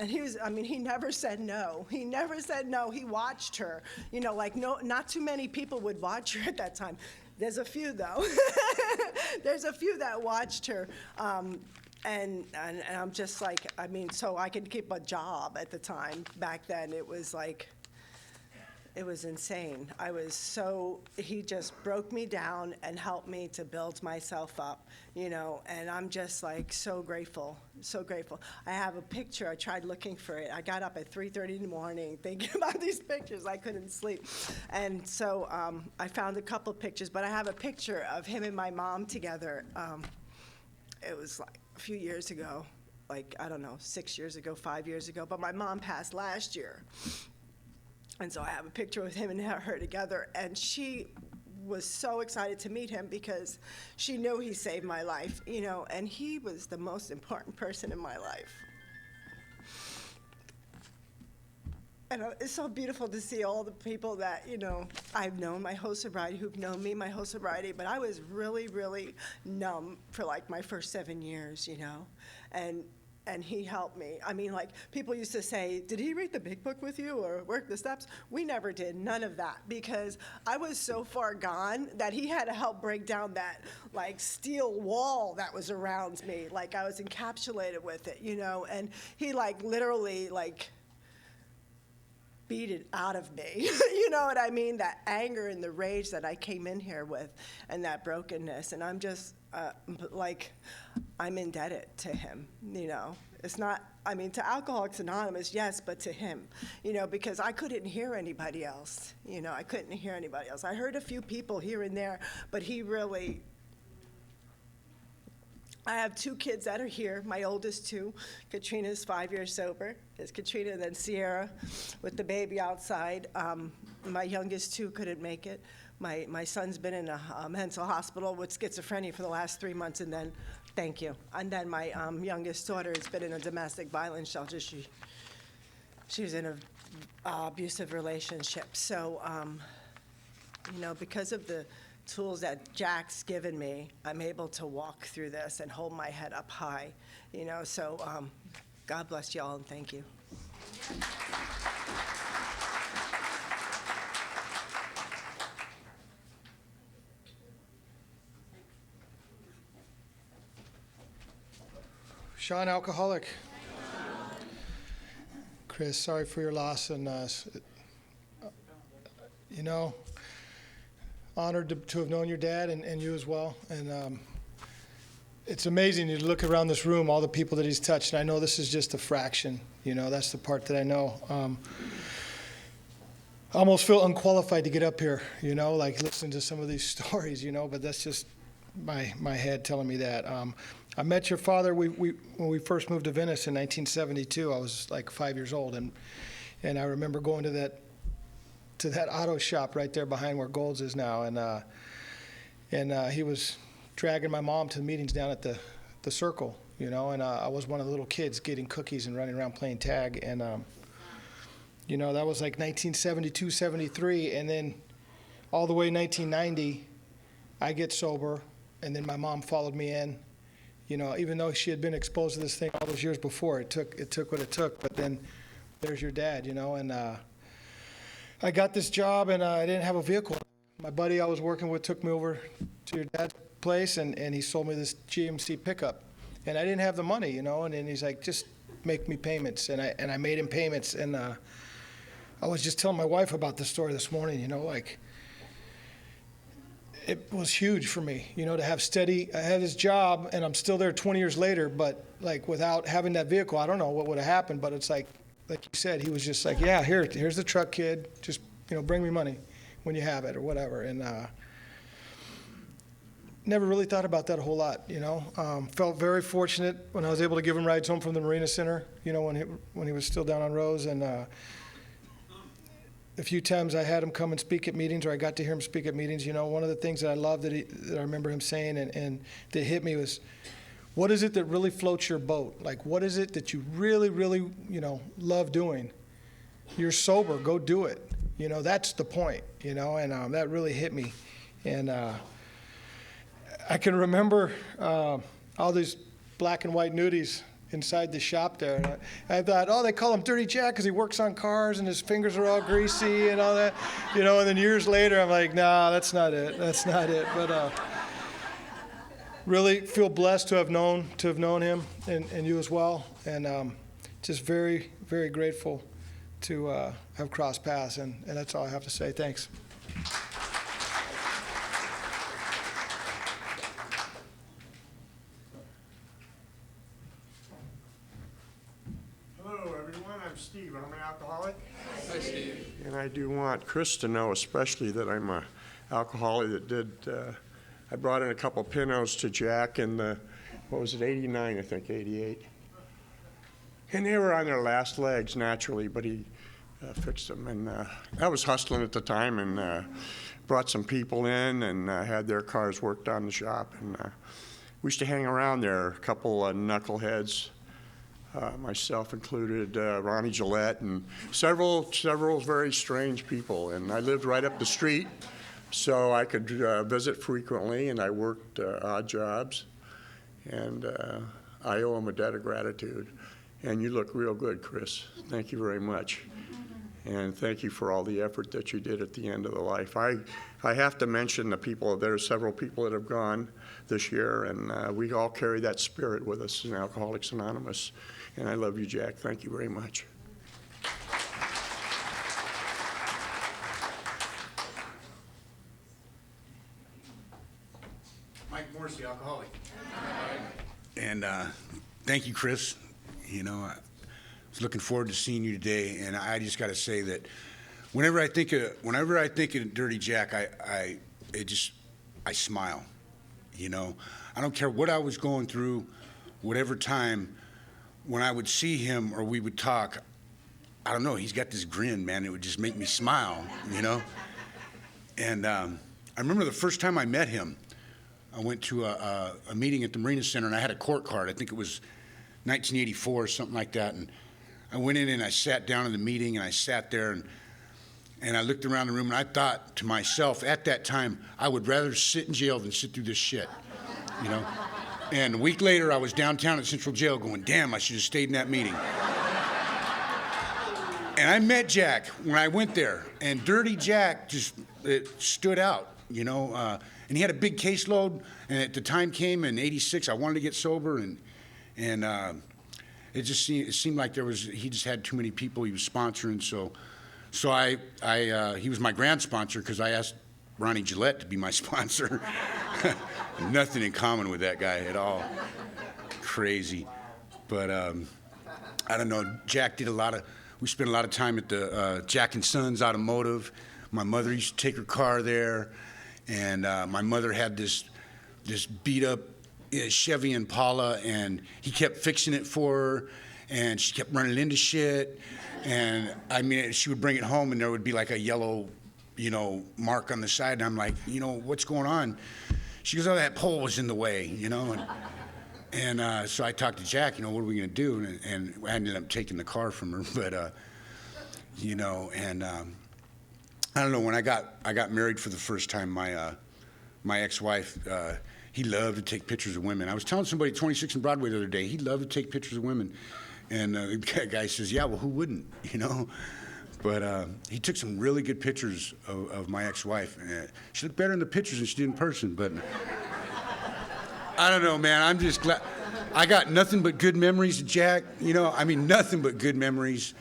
and he never said no. He never said no. He watched her, you know, like not too many people would watch her at that time. There's a few, though. There's a few that watched her. And I'm just like, I mean, so I could keep a job at the time. Back then, it was like, it was insane. He just broke me down and helped me to build myself up, you know, and I'm just like so grateful, so grateful. I have a picture, I tried looking for it. I got up at 3:30 in the morning thinking about these pictures, I couldn't sleep. And so I found a couple pictures, but I have a picture of him and my mom together. It was like a few years ago, like, I don't know, 6 years ago, 5 years ago, but my mom passed last year. And so I have a picture with him and her together, and she was so excited to meet him because she knew he saved my life, you know, and he was the most important person in my life. And it's so beautiful to see all the people that, you know, I've known my whole sobriety, who've known me my whole sobriety, but I was really, really numb for like my first 7 years, you know, and he helped me. I mean, like, people used to say, did he read the big book with you or work the steps? We never did, none of that, because I was so far gone that he had to help break down that, like, steel wall that was around me. Like, I was encapsulated with it, you know, and he, like, literally, like, beat it out of me. You know what I mean? That anger and the rage that I came in here with and that brokenness. And I'm just, like, I'm indebted to him, you know. It's not, I mean, to Alcoholics Anonymous, yes, but to him, you know, because I couldn't hear anybody else, you know, I couldn't hear anybody else. I heard a few people here and there, but he really, I have 2 kids that are here, my oldest 2. Katrina's 5 years sober. It's Katrina and then Sierra with the baby outside. My youngest 2 couldn't make it. My son's been in a mental hospital with schizophrenia for the last 3 months, and then, thank you. And then my youngest daughter has been in a domestic violence shelter. She was in an abusive relationship. So, you know, because of the tools that Jack's given me, I'm able to walk through this and hold my head up high, you know, so God bless y'all and thank you. Sean, alcoholic. Chris, sorry for your loss, and you know, honored to have known your dad and you as well. And it's amazing to look around this room, all the people that he's touched. And I know this is just a fraction, you know, that's the part that I know. I almost feel unqualified to get up here, you know, like listen to some of these stories, you know, but that's just my head telling me that. I met your father when we first moved to Venice in 1972. I was like 5 years old, and I remember going to that auto shop right there behind where Gold's is now, and he was dragging my mom to the meetings down at the Circle, you know, and I was one of the little kids getting cookies and running around playing tag, and you know, that was like 1972, 73, and then all the way 1990, I get sober, and then my mom followed me in. You know, even though she had been exposed to this thing all those years before, it took what it took. But then there's your dad, you know, and I got this job, and I didn't have a vehicle. My buddy I was working with took me over to your dad's place, and he sold me this GMC pickup, and I didn't have the money, you know, and then he's like, just make me payments, and I made him payments, and I was just telling my wife about this story this morning, you know, like, it was huge for me, you know, to have steady. I had this job, and I'm still there 20 years later, but like without having that vehicle, I don't know what would have happened. But it's like you said, he was just like, yeah, here's the truck, kid. Just, you know, bring me money when you have it or whatever. And never really thought about that a whole lot, you know. Felt very fortunate when I was able to give him rides home from the Marina Center, you know, when he was still down on Rose, and a few times I had him come and speak at meetings, or I got to hear him speak at meetings. You know, one of the things that I love that I remember him saying and that hit me was, what is it that really floats your boat? Like, what is it that you really, really, you know, love doing? You're sober, go do it. You know, that's the point, you know, and that really hit me. And I can remember all these black and white nudies inside the shop there. And I thought, oh, they call him Dirty Jack because he works on cars and his fingers are all greasy and all that. You know, and then years later, I'm like, nah, that's not it. That's not it. But really feel blessed to have known him and you as well. And just very, very grateful have crossed paths, and that's all I have to say. Thanks. Hello, everyone. I'm Steve. I'm an alcoholic. Hi, Steve. And I do want Chris to know especially that I'm an alcoholic that did, I brought in a couple Pinots to Jack in the, what was it, 89, I think, 88. And they were on their last legs naturally, but he fixed them. And I was hustling at the time and brought some people in and had their cars worked on the shop. And we used to hang around there, a couple knuckleheads, myself included, Ronnie Gillette, and several very strange people. And I lived right up the street, so I could visit frequently, and I worked odd jobs. And I owe him a debt of gratitude. And you look real good, Chris. Thank you very much. And thank you for all the effort that you did at the end of the life. I have to mention the people, there are several people that have gone this year, and we all carry that spirit with us in Alcoholics Anonymous. And I love you, Jack. Thank you very much. Mike Morrissey, alcoholic. And thank you, Chris. You know, I was looking forward to seeing you today, and I just got to say that whenever I think of Dirty Jack, I smile. You know, I don't care what I was going through, whatever time. When I would see him or we would talk, I don't know, he's got this grin, man. It would just make me smile, you know? And I remember the first time I met him, I went to a meeting at the Marina Center, and I had a court card. I think it was 1984 or something like that. And I went in and I sat down in the meeting, and I sat there, and I looked around the room, and I thought to myself, at that time, I would rather sit in jail than sit through this shit, you know? And a week later, I was downtown at Central Jail going, damn, I should have stayed in that meeting. And I met Jack when I went there, and Dirty Jack just stood out, you know? And he had a big caseload, and at the time came in '86, I wanted to get sober, and it seemed like he just had too many people he was sponsoring, so he was my grand sponsor because I asked Ronnie Gillette to be my sponsor. Nothing in common with that guy at all. Crazy. But I don't know, Jack did we spent a lot of time at the Jack and Sons Automotive. My mother used to take her car there, and my mother had this beat up Chevy Impala, and he kept fixing it for her, and she kept running into shit. And I mean, she would bring it home, and there would be like a yellow, you know, mark on the side, and I'm like, you know, what's going on? She goes, oh, that pole was in the way, you know? And so I talked to Jack, you know, what are we gonna do? And I ended up taking the car from her, but, you know, and I don't know, when I got married for the first time, my ex-wife, he loved to take pictures of women. I was telling somebody at 26 and Broadway the other day, he loved to take pictures of women. And the guy says, yeah, well, who wouldn't, you know? But he took some really good pictures of my ex-wife. She looked better in the pictures than she did in person, but I don't know, man. I'm just glad. I got nothing but good memories of Jack, you know? I mean, nothing but good memories,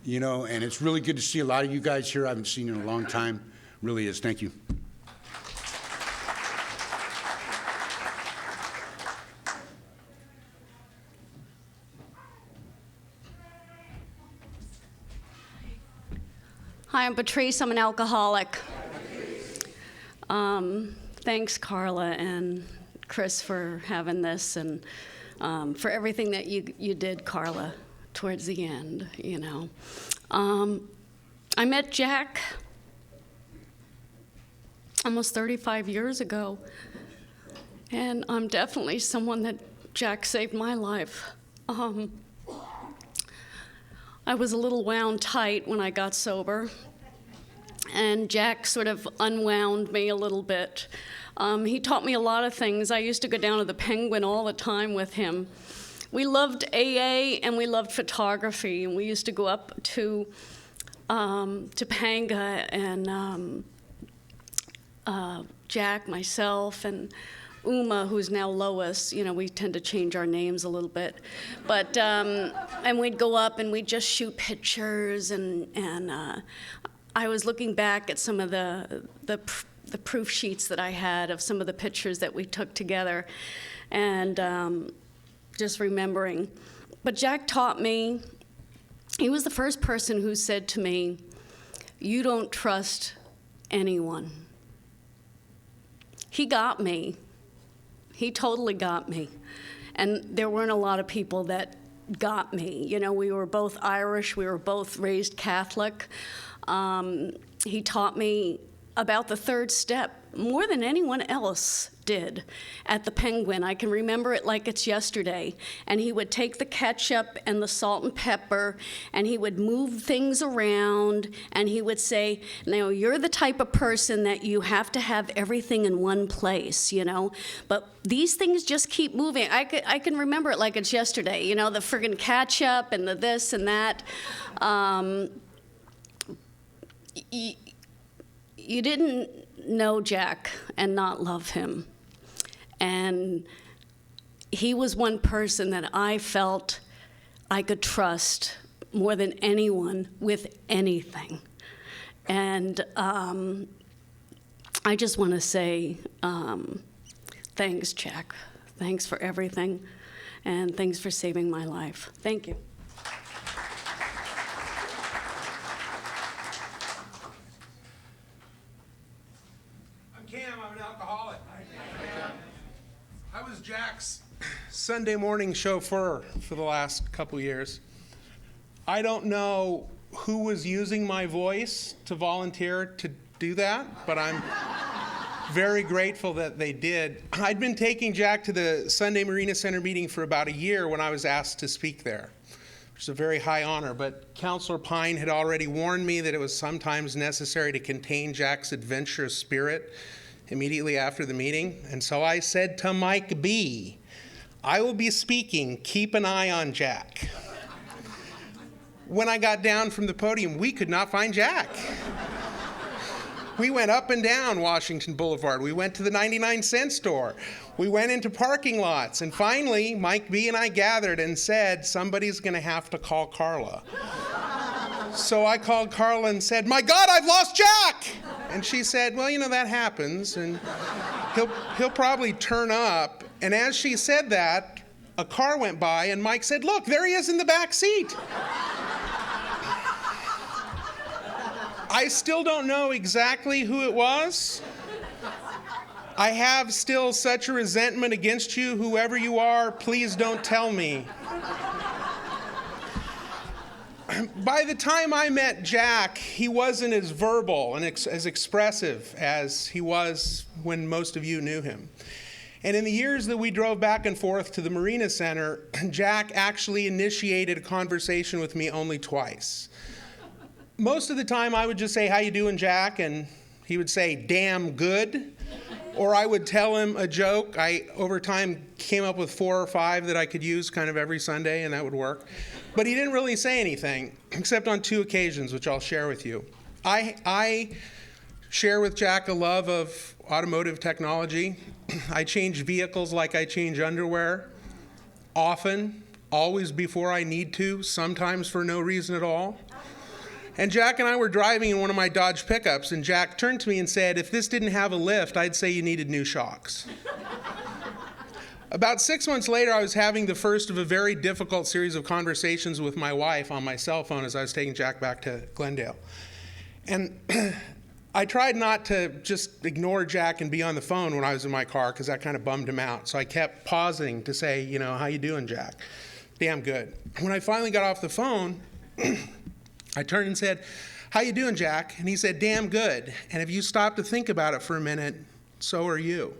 you know? And it's really good to see a lot of you guys here I haven't seen in a long time. Really is. Thank you. Hi, I'm Patrice. I'm an alcoholic. Thanks, Carla and Chris, for having this, and for everything that you did, Carla, towards the end, you know. I met Jack almost 35 years ago, and I'm definitely someone that Jack saved my life. I was a little wound tight when I got sober, and Jack sort of unwound me a little bit. He taught me a lot of things. I used to go down to the Penguin all the time with him. We loved AA and we loved photography, and we used to go up to Topanga, and Jack, myself, and Uma, who's now Lois. You know, we tend to change our names a little bit. But, and we'd go up and we'd just shoot pictures, and I was looking back at some of the proof sheets that I had of some of the pictures that we took together, and just remembering. But Jack taught me, he was the first person who said to me, "You don't trust anyone." He got me. He totally got me. And there weren't a lot of people that got me. You know, we were both Irish, we were both raised Catholic. He taught me about the third step more than anyone else did at the Penguin. I can remember it like it's yesterday. And he would take the ketchup and the salt and pepper, and he would move things around, and he would say, "Now, you're the type of person that you have to have everything in one place, you know, but these things just keep moving." I can remember it like it's yesterday, you know, the friggin' ketchup and the this and that. You didn't know Jack and not love him. And he was one person that I felt I could trust more than anyone with anything. And I just want to say thanks, Jack. Thanks for everything. And thanks for saving my life. Thank you. I'm an alcoholic. I was Jack's Sunday morning chauffeur for the last couple years. I don't know who was using my voice to volunteer to do that, but I'm very grateful that they did. I'd been taking Jack to the Sunday Marina Center meeting for about a year when I was asked to speak there, which is a very high honor, but Counselor Pine had already warned me that it was sometimes necessary to contain Jack's adventurous spirit immediately after the meeting. And so I said to Mike B., "I will be speaking, keep an eye on Jack." When I got down from the podium, we could not find Jack. We went up and down Washington Boulevard. We went to the 99-cent store. We went into parking lots. And finally, Mike B. and I gathered and said, "Somebody's going to have to call Carla." So I called Carla and said, "My God, I've lost Jack!" And she said, "Well, you know, that happens, and he'll probably turn up." And as she said that, a car went by, and Mike said, "Look, there he is in the back seat." I still don't know exactly who it was. I have still such a resentment against you. Whoever you are, please don't tell me. By the time I met Jack, he wasn't as verbal and as expressive as he was when most of you knew him. And in the years that we drove back and forth to the Marina Center, Jack actually initiated a conversation with me only twice. Most of the time I would just say, "How you doing, Jack?" And he would say, "Damn good." Or I would tell him a joke. I, over time, came up with 4 or 5 that I could use kind of every Sunday, and that would work. But he didn't really say anything, except on 2 occasions, which I'll share with you. I share with Jack a love of automotive technology. I change vehicles like I change underwear, often, always before I need to, sometimes for no reason at all. And Jack and I were driving in one of my Dodge pickups, and Jack turned to me and said, "If this didn't have a lift, I'd say you needed new shocks." About 6 months later, I was having the first of a very difficult series of conversations with my wife on my cell phone as I was taking Jack back to Glendale. And I tried not to just ignore Jack and be on the phone when I was in my car, because that kind of bummed him out. So I kept pausing to say, you know, "How you doing, Jack?" "Damn good." When I finally got off the phone, I turned and said, "How you doing, Jack?" And he said, "Damn good. And if you stop to think about it for a minute, so are you."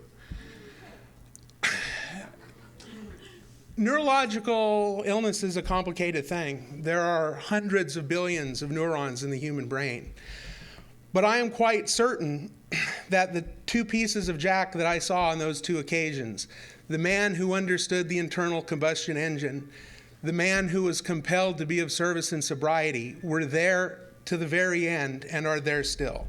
Neurological illness is a complicated thing. There are hundreds of billions of neurons in the human brain. But I am quite certain that the 2 pieces of Jack that I saw on those 2 occasions, the man who understood the internal combustion engine, the man who was compelled to be of service in sobriety, were there to the very end and are there still.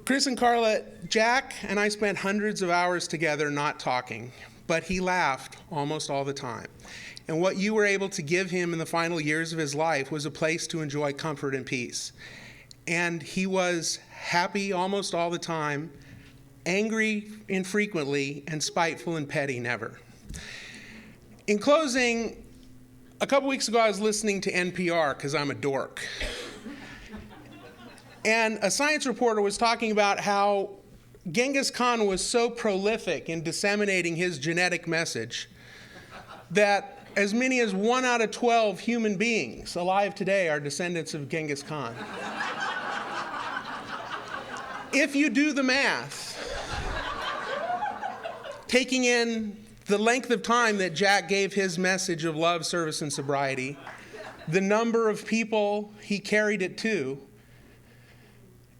Chris and Carla, Jack and I spent hundreds of hours together not talking, but he laughed almost all the time. And what you were able to give him in the final years of his life was a place to enjoy comfort and peace. And he was happy almost all the time, angry infrequently, and spiteful and petty never. In closing, a couple weeks ago I was listening to NPR because I'm a dork. And a science reporter was talking about how Genghis Khan was so prolific in disseminating his genetic message that as many as 1 out of 12 human beings alive today are descendants of Genghis Khan. If you do the math, taking in the length of time that Jack gave his message of love, service, and sobriety, the number of people he carried it to,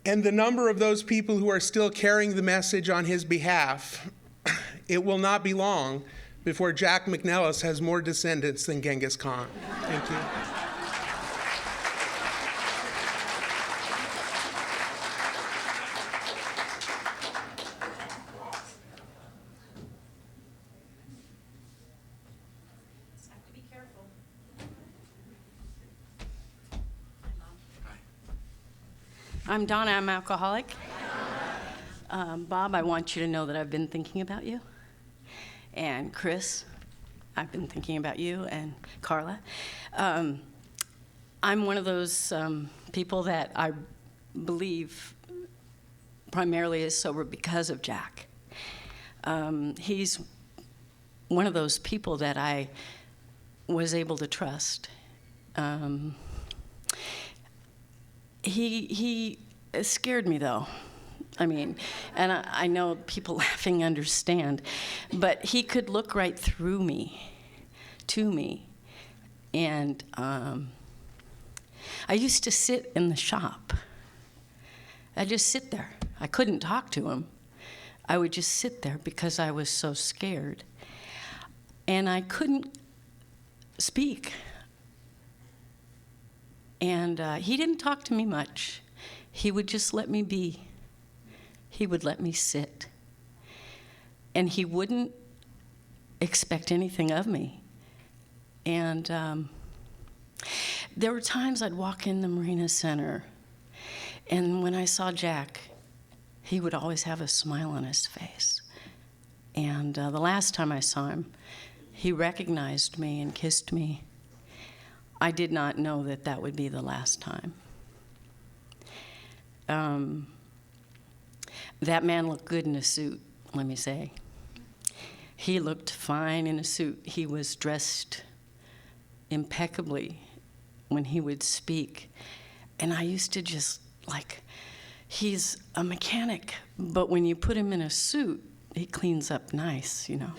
and the number of those people who are still carrying the message on his behalf, it will not be long before Jack McNELLIS has more descendants than Genghis Khan. Thank you. I'm Donna, I'm alcoholic. Bob, I want you to know that I've been thinking about you. And Chris, I've been thinking about you, and Carla. I'm one of those people that I believe primarily is sober because of Jack. He's one of those people that I was able to trust. He scared me, though. I mean, and I know people laughing understand, but he could look right through me, to me. And I used to sit in the shop. I'd just sit there. I couldn't talk to him. I would just sit there because I was so scared. And I couldn't speak. And he didn't talk to me much. He would just let me be. He would let me sit. And he wouldn't expect anything of me. And there were times I'd walk in the Marina Center, and when I saw Jack, he would always have a smile on his face. And the last time I saw him, he recognized me and kissed me. I did not know that that would be the last time. That man looked good in a suit, let me say. He looked fine in a suit. He was dressed impeccably when he would speak. And I used to just, like, he's a mechanic, but when you put him in a suit, he cleans up nice, you know.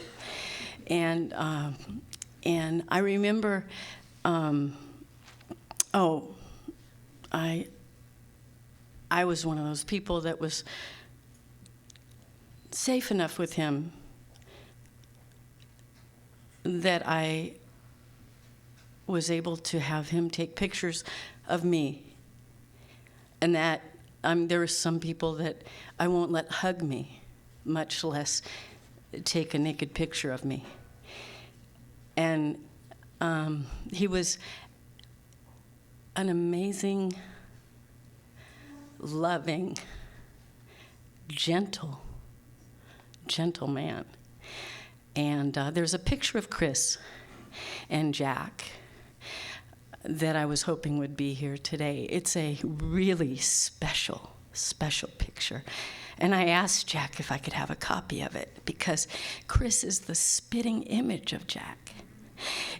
And I remember, I was one of those people that was safe enough with him that I was able to have him take pictures of me. And that there are some people that I won't let hug me, much less take a naked picture of me. And he was an amazing, loving, gentle man. And there's a picture of Chris and Jack that I was hoping would be here today. It's a really special picture. And I asked Jack if I could have a copy of it, because Chris is the spitting image of Jack.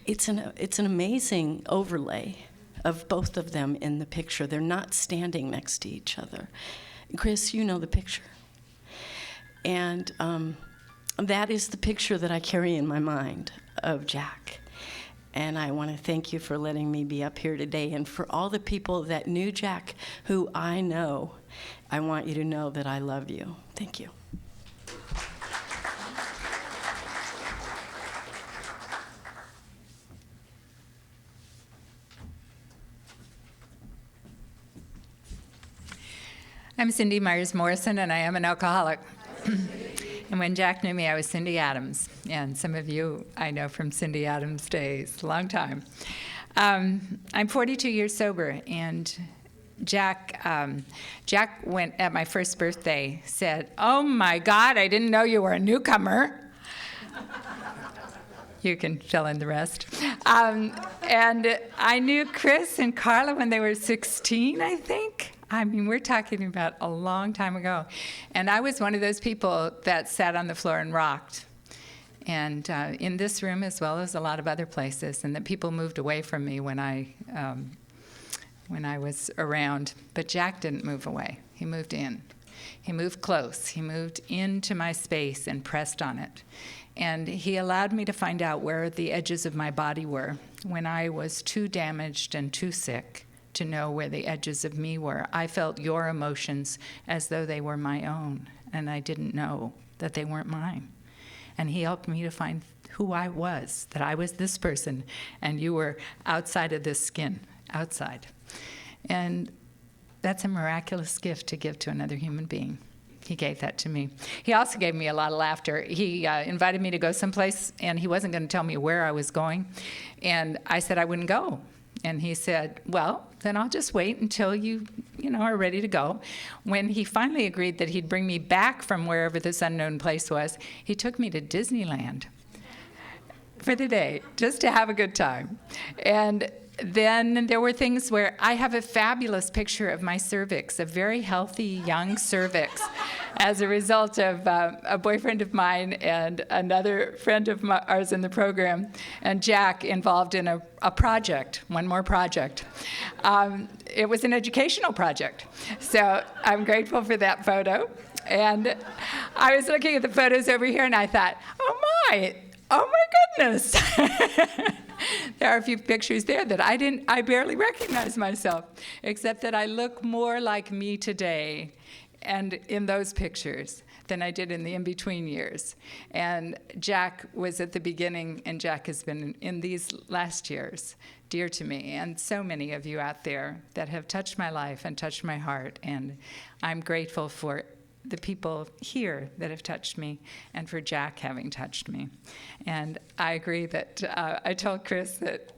It's an amazing overlay of both of them in the picture. They're not standing next to each other. Chris, you know the picture. And that is the picture that I carry in my mind of Jack. And I want to thank you for letting me be up here today. And for all the people that knew Jack, who I know, I want you to know that I love you. Thank you. I'm Cindy Myers Morrison, and I am an alcoholic. And when Jack knew me, I was Cindy Adams. And some of you I know from Cindy Adams' days, a long time. I'm 42 years sober, and Jack went at my first birthday, said, "Oh my God, I didn't know you were a newcomer." You can fill in the rest. And I knew Chris and Carla when they were 16, I think. I mean, we're talking about a long time ago. And I was one of those people that sat on the floor and rocked. And in this room, as well as a lot of other places, and that people moved away from me when I was around. But Jack didn't move away. He moved in. He moved close. He moved into my space and pressed on it. And he allowed me to find out where the edges of my body were when I was too damaged and too sick to know where the edges of me were. I felt your emotions as though they were my own, and I didn't know that they weren't mine. And he helped me to find who I was, that I was this person, and you were outside of this skin, outside. And that's a miraculous gift to give to another human being. He gave that to me. He also gave me a lot of laughter. He invited me to go someplace, and he wasn't going to tell me where I was going. And I said I wouldn't go. And he said, "Well, then I'll just wait until you are ready to go." When he finally agreed that he'd bring me back from wherever this unknown place was, he took me to Disneyland for the day, just to have a good time. And then there were things where I have a fabulous picture of my cervix, a very healthy young cervix, as a result of a boyfriend of mine and another friend of ours in the program, and Jack involved in a project, one more project. It was an educational project, so I'm grateful for that photo. And I was looking at the photos over here, and I thought, oh my goodness. There are a few pictures there that I barely recognize myself, except that I look more like me today and in those pictures than I did in the in-between years. And Jack was at the beginning, and Jack has been in these last years dear to me, and so many of you out there that have touched my life and touched my heart, and I'm grateful for the people here that have touched me, and for Jack having touched me. And I agree that I told Chris that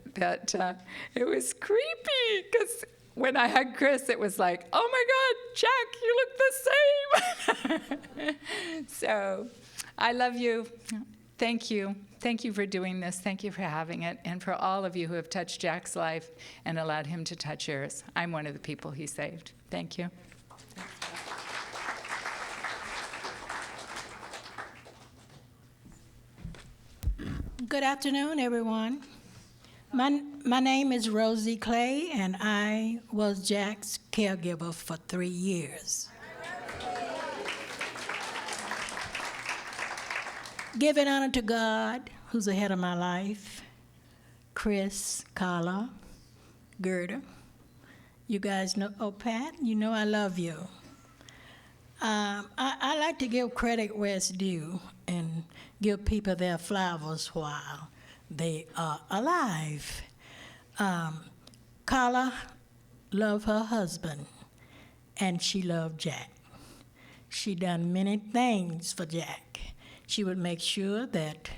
it was creepy, because when I hugged Chris, it was like, oh my God, Jack, you look the same. So I love you. Thank you. Thank you for doing this. Thank you for having it. And for all of you who have touched Jack's life and allowed him to touch yours. I'm one of the people he saved. Thank you. Good afternoon, everyone. My name is Rosie Clay, and I was Jack's caregiver for 3 years. Giving honor to God, who's ahead of my life, Chris, Carla, Gerda. You guys know, oh, Pat, you know I love you. I like to give credit where it's due and give people their flowers while they are alive. Carla loved her husband, and she loved Jack. She done many things for Jack. She would make sure that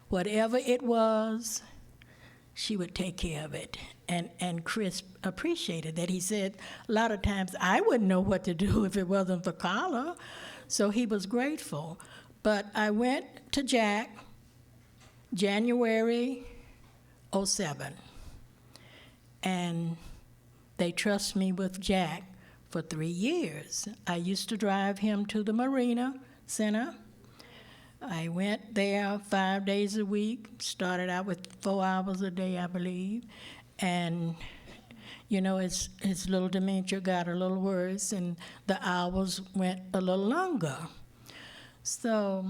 whatever it was, she would take care of it. And Chris appreciated that. He said a lot of times I wouldn't know what to do if it wasn't for Carla, so he was grateful. But I went to Jack January 2007, and they trust me with Jack for 3 years. I used to drive him to the Marina Center. I went there 5 days a week, started out with 4 hours a day, I believe. And, you know, his little dementia got a little worse, and the hours went a little longer. So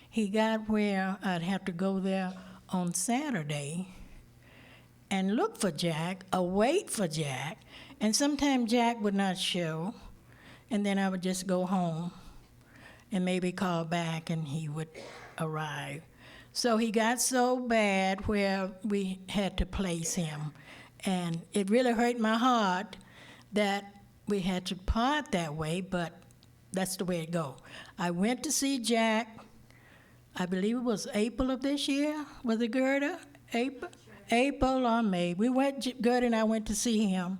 he got where I'd have to go there on Saturday and look for Jack, or wait for Jack, and sometimes Jack would not show, and then I would just go home and maybe call back and he would arrive. So he got so bad where we had to place him, and it really hurt my heart that we had to part that way, but that's the way it go. I went to see Jack, I believe it was April of this year. Was it Gerda? April or May. Gerda and I went to see him,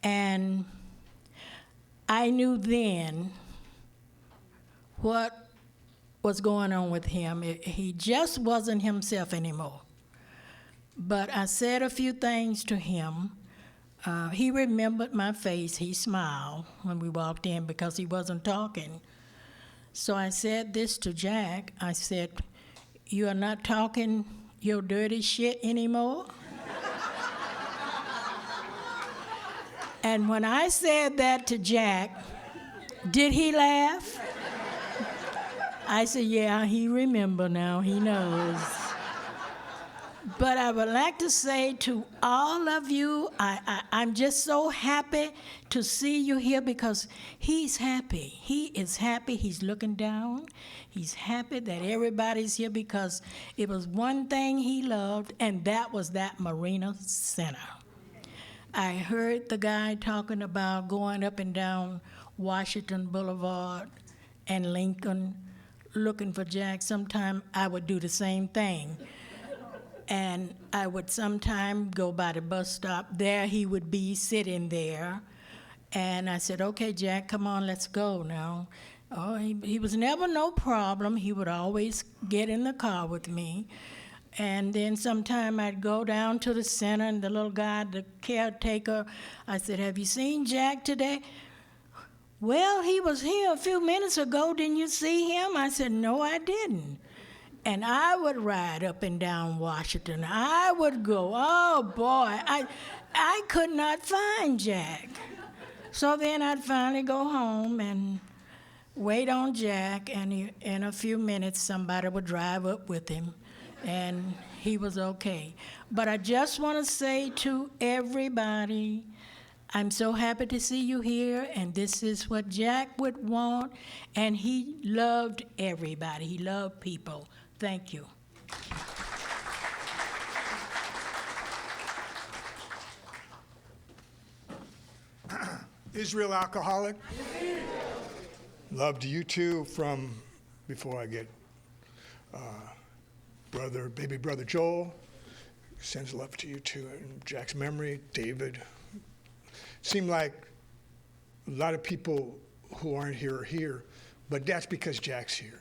and I knew then what was going on with him. He just wasn't himself anymore. But I said a few things to him. He remembered my face. He smiled when we walked in because he wasn't talking. So I said this to Jack. I said, "You are not talking your dirty shit anymore?" And when I said that to Jack, did he laugh? I said, yeah, he remember now, he knows. But I would like to say to all of you, I'm just so happy to see you here because he's happy. He is happy. He's looking down. He's happy that everybody's here because it was one thing he loved, and that was that Marina Center. I heard the guy talking about going up and down Washington Boulevard and Lincoln looking for Jack. Sometime I would do the same thing. And I would sometime go by the bus stop. There he would be sitting there. And I said, okay, Jack, come on, let's go now. Oh, he was never no problem. He would always get in the car with me. And then sometime I'd go down to the center, and the little guy, the caretaker, I said, have you seen Jack today? Well, he was here a few minutes ago. Didn't you see him? I said, no, I didn't. And I would ride up and down Washington. I would go, oh boy, I could not find Jack. So then I'd finally go home and wait on Jack, and in a few minutes somebody would drive up with him, and he was okay. But I just want to say to everybody, I'm so happy to see you here, and this is what Jack would want, and he loved everybody. He loved people. Thank you. Israel alcoholic. Love to you too from before I get baby brother Joel. Sends love to you too. In Jack's memory, David. Seemed like a lot of people who aren't here are here, but that's because Jack's here.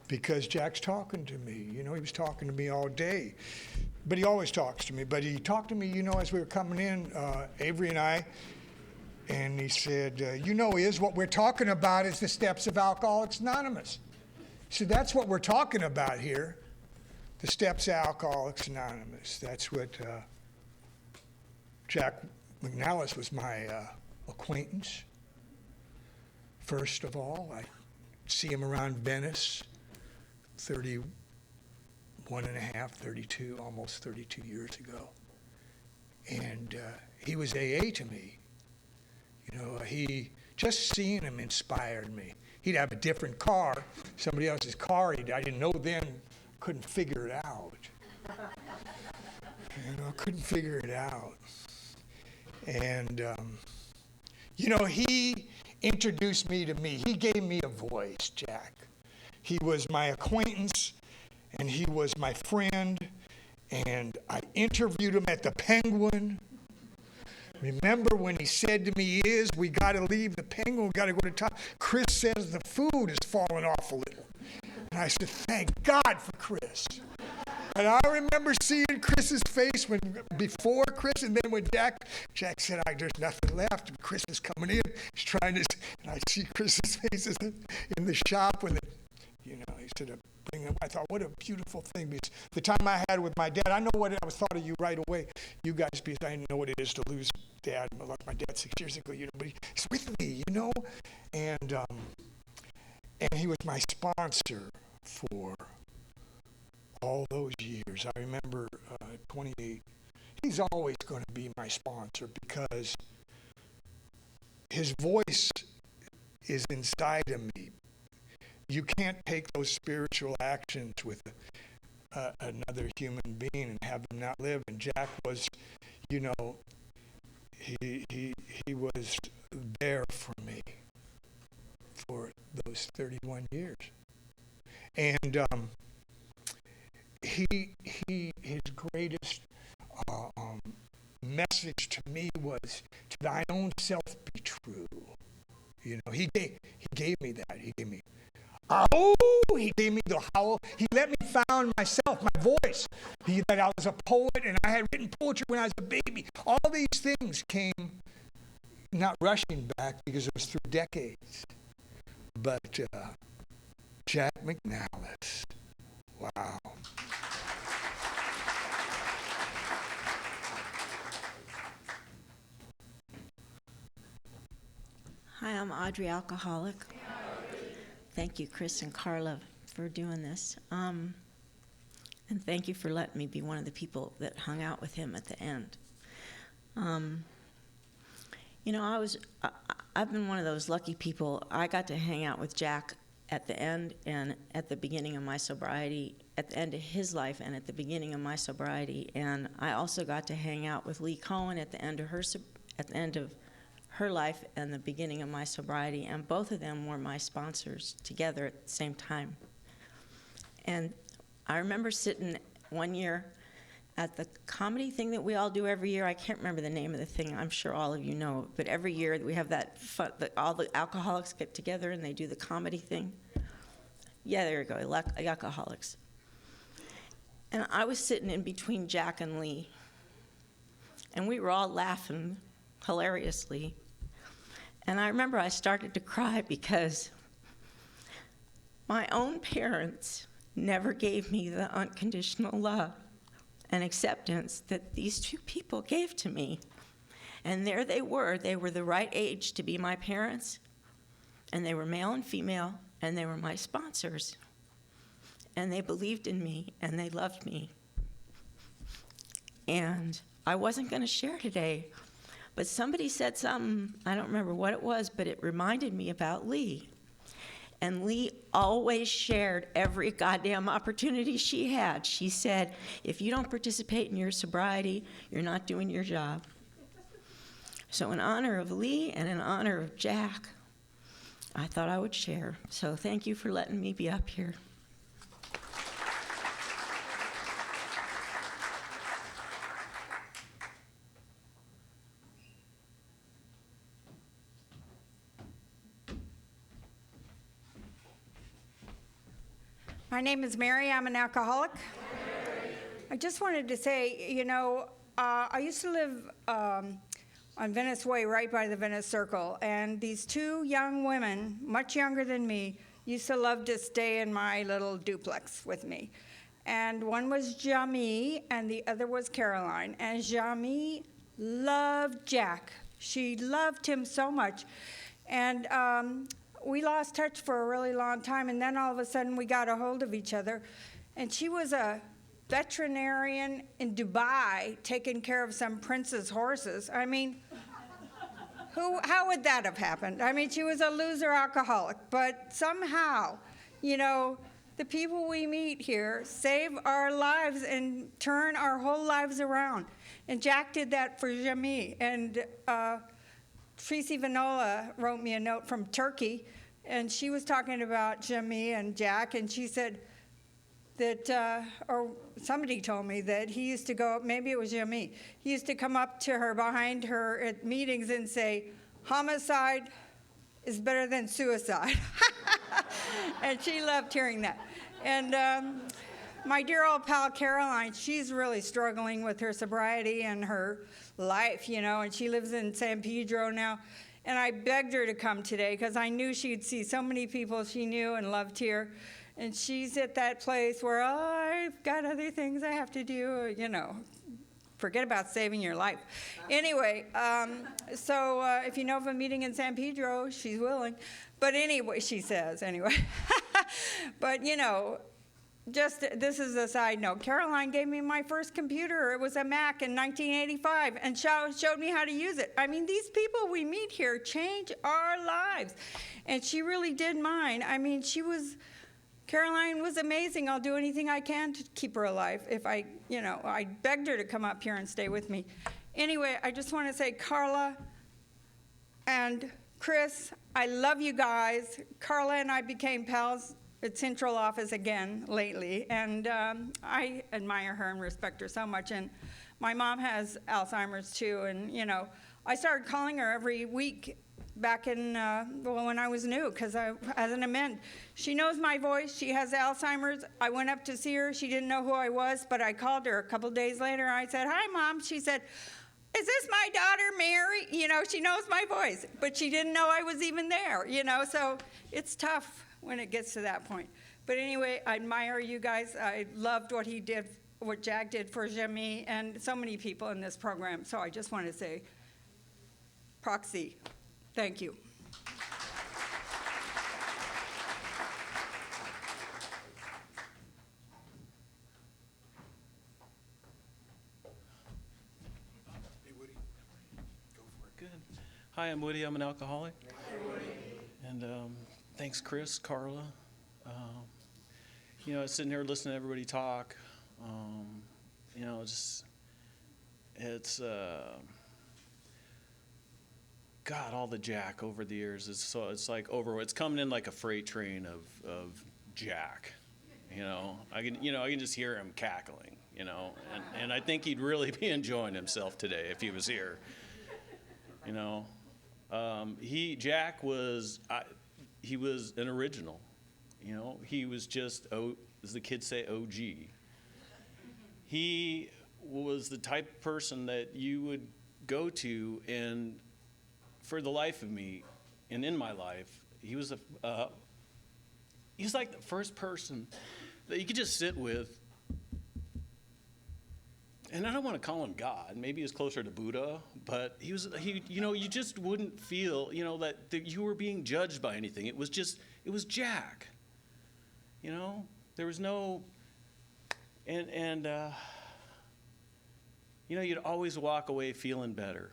Because Jack's talking to me. You know, he was talking to me all day. But he always talks to me. But he talked to me, you know, as we were coming in, Avery and I, and he said, what we're talking about is the steps of Alcoholics Anonymous. So that's what we're talking about here, the steps of Alcoholics Anonymous. That's what Jack McNELLIS was my acquaintance. First of all, I see him around Venice. 32, almost 32 years ago. And he was AA to me. You know, just seeing him inspired me. He'd have a different car, somebody else's car. I didn't know then, couldn't figure it out. Couldn't figure it out. And, he introduced me to me. He gave me a voice, Jack. He was my acquaintance, and he was my friend, and I interviewed him at the Penguin. Remember when he said to me, we got to leave the Penguin, we got to go to town. Chris says the food is falling off a little. And I said, thank God for Chris. And I remember seeing Chris's face before Chris, and then when Jack said, there's nothing left. And Chris is coming in, he's trying to, and I see Chris's face in the shop when he said, bring him. I thought, what a beautiful thing. Because the time I had with my dad, I know what I thought of you right away, you guys, because I know what it is to lose dad. I lost my dad 6 years ago, but he's with me, and he was my sponsor for all those years. I remember 28. He's always going to be my sponsor because his voice is inside of me. You can't take those spiritual actions with another human being and have them not live. And Jack was, he was there for me for those 31 years. And his greatest message to me was, to thine own self be true. You know, he gave me that. He gave me, he gave me the howl. He let me found myself, my voice. That I was a poet and I had written poetry when I was a baby. All these things came not rushing back because it was through decades. But Jack McNELLIS, wow. Hi, I'm Audrey, alcoholic. Thank you, Chris and Carla, for doing this. And thank you for letting me be one of the people that hung out with him at the end. You know, I've been one of those lucky people. I got to hang out with Jack at the end and at the beginning of my sobriety, at the end of his life and at the beginning of my sobriety. And I also got to hang out with Lee Cohen at the end of her life and the beginning of my sobriety, and both of them were my sponsors together at the same time. And I remember sitting one year at the comedy thing that we all do every year. I can't remember the name of the thing. I'm sure all of you know, but every year we have that fun, all the alcoholics get together and they do the comedy thing. Yeah, there you go, alcoholics. And I was sitting in between Jack and Lee, and we were all laughing hilariously. And I remember I started to cry because my own parents never gave me the unconditional love and acceptance that these two people gave to me. And there they were the right age to be my parents, and they were male and female, and they were my sponsors. And they believed in me, and they loved me. And I wasn't going to share today, but somebody said something, I don't remember what it was, but it reminded me about Lee. And Lee always shared every goddamn opportunity she had. She said, if you don't participate in your sobriety, you're not doing your job. So in honor of Lee and in honor of Jack, I thought I would share. So thank you for letting me be up here. My name is Mary. I'm an alcoholic. I just wanted to say, you know, I used to live on Venice Way, right by the Venice Circle, and these two young women, much younger than me, used to love to stay in my little duplex with me. And one was Jamie, and the other was Caroline. And Jamie loved Jack. She loved him so much. And we lost touch for a really long time, and then all of a sudden we got a hold of each other. And she was a veterinarian in Dubai taking care of some prince's horses. I mean, how would that have happened? I mean, she was a loser alcoholic, but somehow, you know, the people we meet here save our lives and turn our whole lives around. And Jack did that for Jamie. And Tracy Vanola wrote me a note from Turkey, and she was talking about Jamie and Jack, and she said that, or somebody told me that he used to go, maybe it was Jamie, he used to come up to her behind her at meetings and say, homicide is better than suicide. And she loved hearing that. And my dear old pal Caroline, she's really struggling with her sobriety and her life, you know, and she lives in San Pedro now. And I begged her to come today because I knew she'd see so many people she knew and loved here. And she's at that place where, oh, I've got other things I have to do, you know. Forget about saving your life. Anyway, so if you know of a meeting in San Pedro, she's willing. But anyway, she says, anyway. But, you know, just this is a side note. Caroline gave me my first computer. It was a Mac in 1985 and showed me how to use it. I mean, these people we meet here change our lives. And she really did mine. I mean, Caroline was amazing. I'll do anything I can to keep her alive. If I begged her to come up here and stay with me. Anyway, I just want to say, Carla, And Chris, I love you guys. Carla and I became pals at Central Office again lately, and I admire her and respect her so much. And my mom has Alzheimer's too, and you know, I started calling her every week back in when I was new, because as an amend, she knows my voice. She has Alzheimer's. I went up to see her. She didn't know who I was, but I called her a couple days later. I said, "Hi, Mom." She said, "Is this my daughter, Mary?" You know, she knows my voice, but she didn't know I was even there, you know, so it's tough when it gets to that point. But anyway, I admire you guys. I loved what he did, what Jack did for Jimmy and so many people in this program. So I just want to say, proxy, thank you. Good. Hi, I'm Woody. I'm an alcoholic. And thanks, Chris, Carla. You know, sitting here listening to everybody talk. You know, it's God, all the Jack over the years. It's like it's coming in like a freight train of Jack. You know, I can just hear him cackling. You know, and I think he'd really be enjoying himself today if he was here. You know, Jack was he was an original. You know, he was just as the kids say, OG. He was the type of person that you would go to, and for the life of me, and in my life, he was like the first person that you could just sit with. And I don't want to call him God. Maybe he's closer to Buddha, but he you know, you just wouldn't feel, you know, that you were being judged by anything. It was Jack. You know, there was no, and you know, you'd always walk away feeling better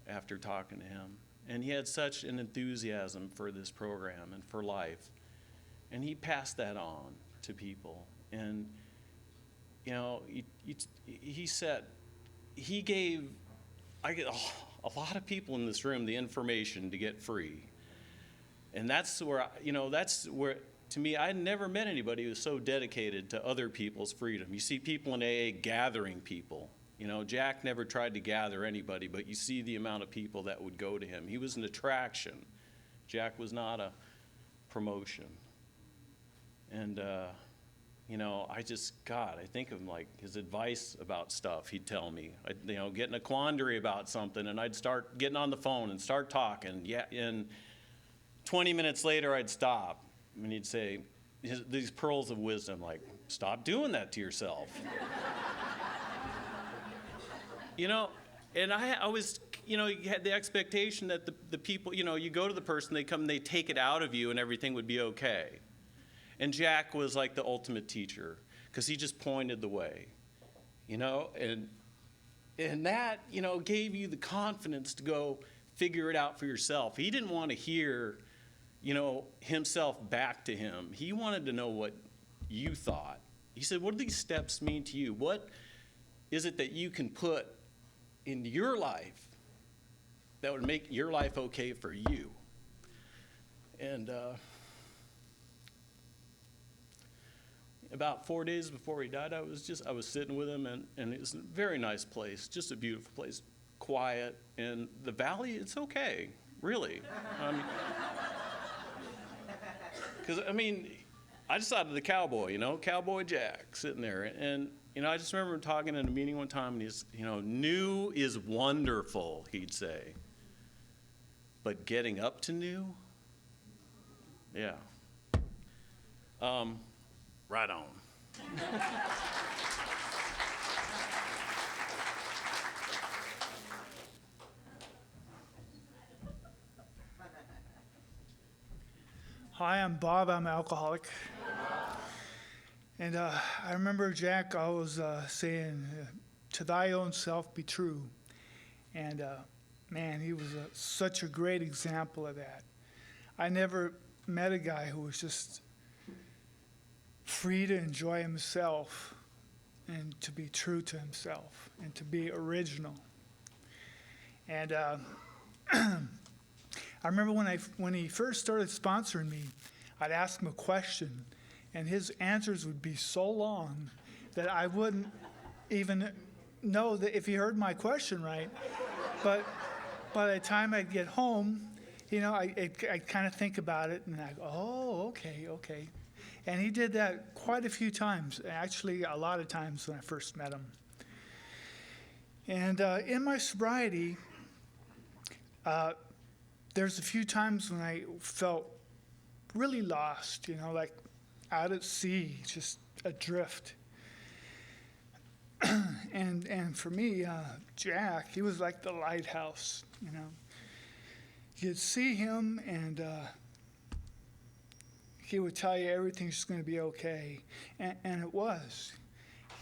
after talking to him. And he had such an enthusiasm for this program and for life. And he passed that on to people. And, you know, he gave a lot of people in this room the information to get free. And that's where, to me, I never met anybody who was so dedicated to other people's freedom. You see people in AA gathering people. You know, Jack never tried to gather anybody, but you see the amount of people that would go to him. He was an attraction. Jack was not a promotion. And, you know, I think of him like his advice about stuff he'd tell me. I'd, you know, get in a quandary about something, and I'd start getting on the phone and start talking. Yeah, and 20 minutes later, I'd stop, and he'd say these pearls of wisdom, like, stop doing that to yourself. You know, and I was, you know, you had the expectation that the people, you know, you go to the person, they come, they take it out of you, and everything would be okay. And Jack was like the ultimate teacher, because he just pointed the way, you know, and that, you know, gave you the confidence to go figure it out for yourself. He didn't want to hear, you know, himself back to him. He wanted to know what you thought. He said, what do these steps mean to you? What is it that you can put in your life that would make your life okay for you? And about 4 days before he died, I was sitting with him, and it was a very nice place, just a beautiful place, quiet, and the valley, it's okay, really. Because, I mean, I just thought of the cowboy, you know, Cowboy Jack sitting there, and you know, I just remember him talking in a meeting one time, and he's, you know, new is wonderful, he'd say. But getting up to new? Yeah. Right on. Hi, I'm Bob. I'm an alcoholic. And I remember Jack always saying, to thy own self be true. And man, he was such a great example of that. I never met a guy who was just free to enjoy himself and to be true to himself and to be original. And I remember when he first started sponsoring me, I'd ask him a question, and his answers would be so long that I wouldn't even know that if he heard my question right. But by the time I'd get home, you know, I'd kind of think about it, and I'd go, oh, okay. And he did that quite a few times, actually a lot of times when I first met him. And in my sobriety, there's a few times when I felt really lost, you know, like out at sea, just adrift. And for me, Jack, he was like the lighthouse, you know. You'd see him, and he would tell you everything's going to be okay, and it was.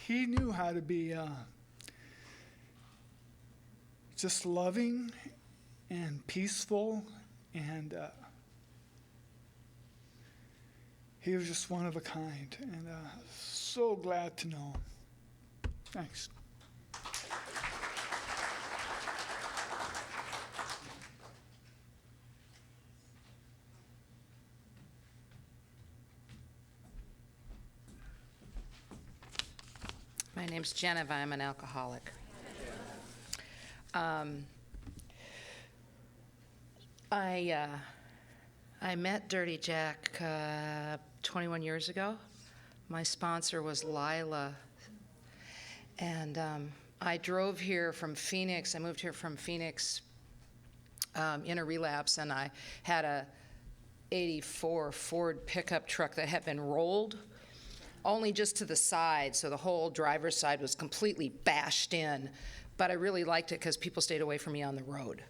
He knew how to be just loving and peaceful, and he was just one of a kind, and so glad to know him. Thanks. My name's Jennifer. I'm an alcoholic. I met Dirty Jack 21 years ago. My sponsor was Lila, and I drove here from Phoenix. I moved here from Phoenix in a relapse, and I had a '84 Ford pickup truck that had been rolled only just to the side, so the whole driver's side was completely bashed in. But I really liked it because people stayed away from me on the road.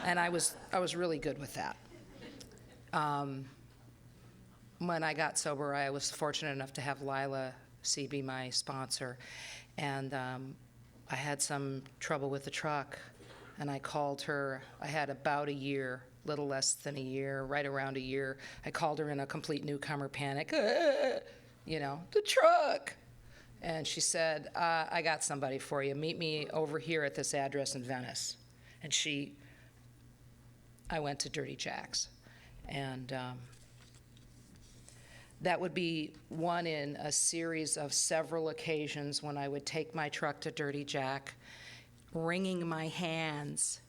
And I was really good with that. When I got sober, I was fortunate enough to have Lila C be my sponsor. And I had some trouble with the truck, and I called her. I had about a year, little less than a year, right around a year. I called her in a complete newcomer panic. You know, the truck. And she said, I got somebody for you. Meet me over here at this address in Venice. And I went to Dirty Jack's. And that would be one in a series of several occasions when I would take my truck to Dirty Jack, wringing my hands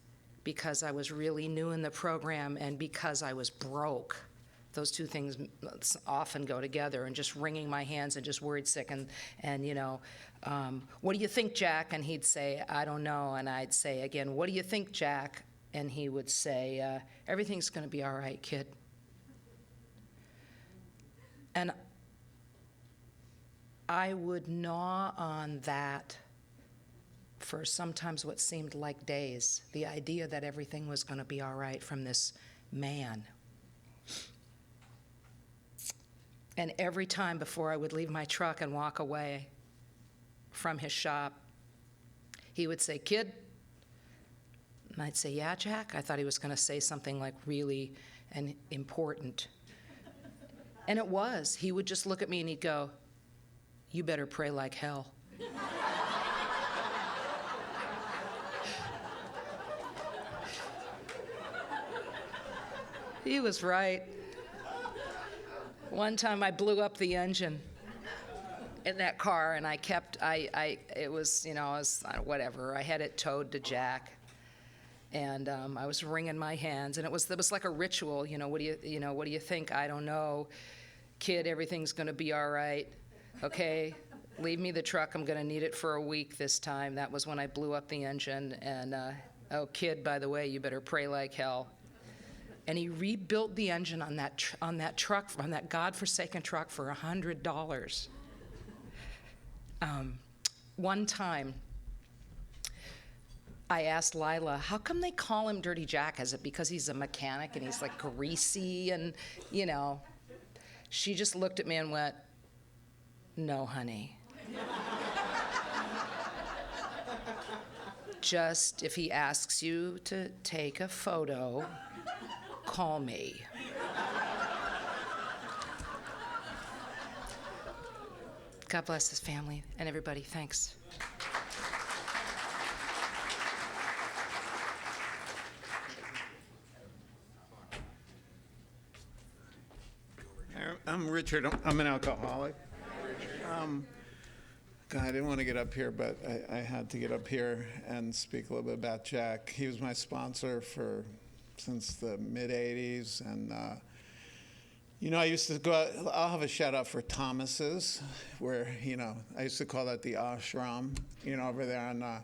because I was really new in the program and because I was broke. Those two things often go together, and just wringing my hands and just worried sick, and you know, what do you think, Jack? And he'd say, I don't know. And I'd say again, what do you think, Jack? And he would say, everything's going to be all right, kid. And I would gnaw on that for sometimes what seemed like days, the idea that everything was going to be all right from this man. And every time before I would leave my truck and walk away from his shop, he would say, kid. And I'd say, yeah, Jack? I thought he was going to say something like really and important. And it was. He would just look at me and he'd go, you better pray like hell. He was right. One time I blew up the engine in that car, and it was, you know, I was, whatever. I had it towed to Jack, and I was wringing my hands, and it was like a ritual. You know, what do you think? I don't know, kid. Everything's going to be all right. Okay, leave me the truck. I'm going to need it for a week this time. That was when I blew up the engine, and oh, kid, by the way, you better pray like hell. And he rebuilt the engine on that truck, on that godforsaken truck, for $100. One time, I asked Lila, how come they call him Dirty Jack? Is it because he's a mechanic and he's like greasy and, you know? She just looked at me and went, no, honey. Just if he asks you to take a photo, call me. God bless his family and everybody. Thanks. I'm Richard. I'm an alcoholic. God, I didn't want to get up here, but I had to get up here and speak a little bit about Jack. He was my sponsor since the mid-'80s, and I used to go out, I'll have a shout out for Thomas's, where, I used to call that the ashram, over there on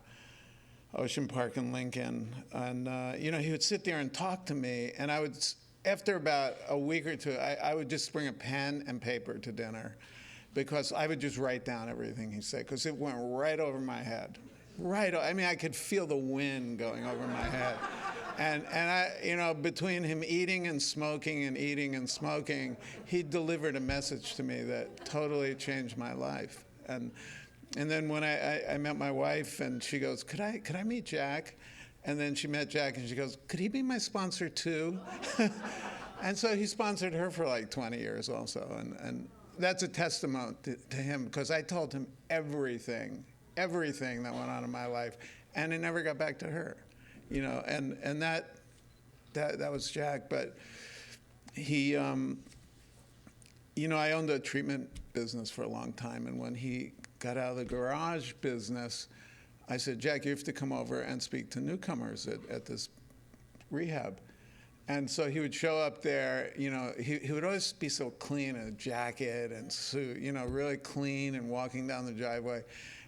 Ocean Park in Lincoln. And, he would sit there and talk to me, and I would, after about a week or two, I would just bring a pen and paper to dinner, because I would just write down everything he said, because it went right over my head. I could feel the wind going over my head. And I, between him eating and smoking, he delivered a message to me that totally changed my life. And then when I met my wife, and she goes, could I meet Jack? And then she met Jack, and she goes, could he be my sponsor too? And so he sponsored her for like 20 years also. And that's a testament to him, because I told him everything that went on in my life, and it never got back to her. And that was Jack. But he, I owned a treatment business for a long time, and when he got out of the garage business, I said, Jack, you have to come over and speak to newcomers at this rehab. And so he would show up there, he would always be so clean in a jacket and suit, really clean, and walking down the driveway.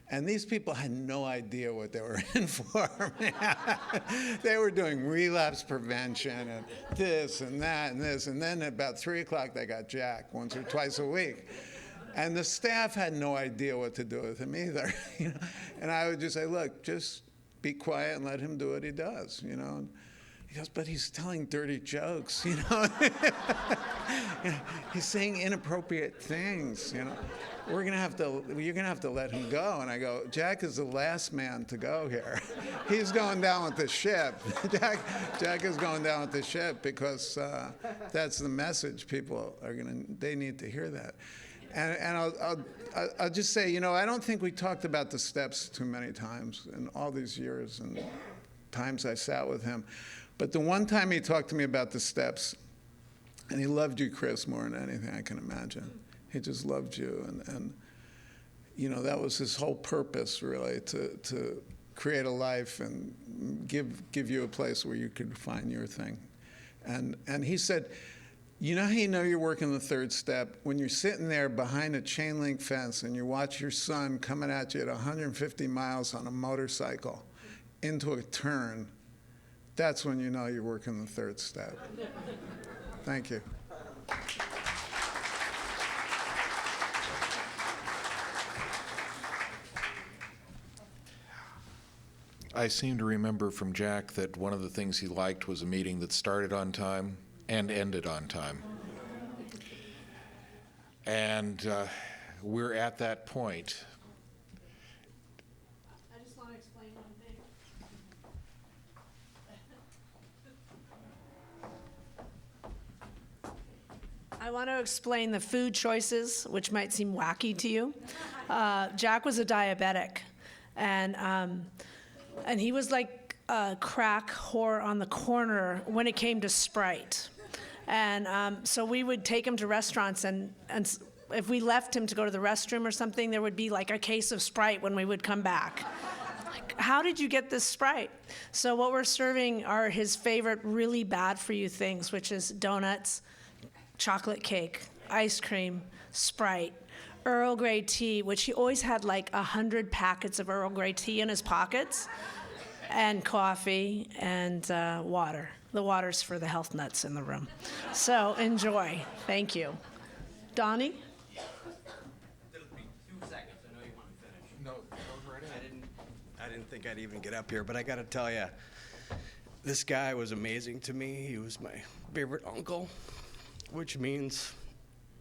And these people had no idea what they were in for. They were doing relapse prevention and this and that and this. And then at about 3 o'clock, they got Jack once or twice a week. And the staff had no idea what to do with him either. And I would just say, look, just be quiet and let him do what he does. And he goes, but he's telling dirty jokes, He's saying inappropriate things, You're gonna have to let him go. And I go, Jack is the last man to go here. He's going down with the ship. Jack is going down with the ship, because that's the message people they need to hear that. And I'll just say, I don't think we talked about the steps too many times in all these years and times I sat with him. But the one time he talked to me about the steps, and he loved you, Chris, more than anything I can imagine. He just loved you, and that was his whole purpose, really, to create a life and give you a place where you could find your thing. And he said, how you know you're working the third step? When you're sitting there behind a chain link fence and you watch your son coming at you at 150 miles on a motorcycle into a turn, that's when you know you're working the third step. Thank you. I seem to remember from Jack that one of the things he liked was a meeting that started on time and ended on time. And we're at that point. I just want to explain one thing. I want to explain the food choices, which might seem wacky to you. Jack was a diabetic, and he was like a crack whore on the corner when it came to Sprite. And so we would take him to restaurants, and if we left him to go to the restroom or something, there would be like a case of Sprite when we would come back. Like, how did you get this Sprite? So what we're serving are his favorite really bad for you things, which is donuts, chocolate cake, ice cream, Sprite, Earl Grey tea, which he always had like 100 packets of Earl Grey tea in his pockets, and coffee, and water. The water's for the health nuts in the room. So enjoy. Thank you. Donnie? It'll be 2 seconds. I know you want to finish. No, I didn't think I'd even get up here, but I got to tell you, this guy was amazing to me. He was my favorite uncle, which means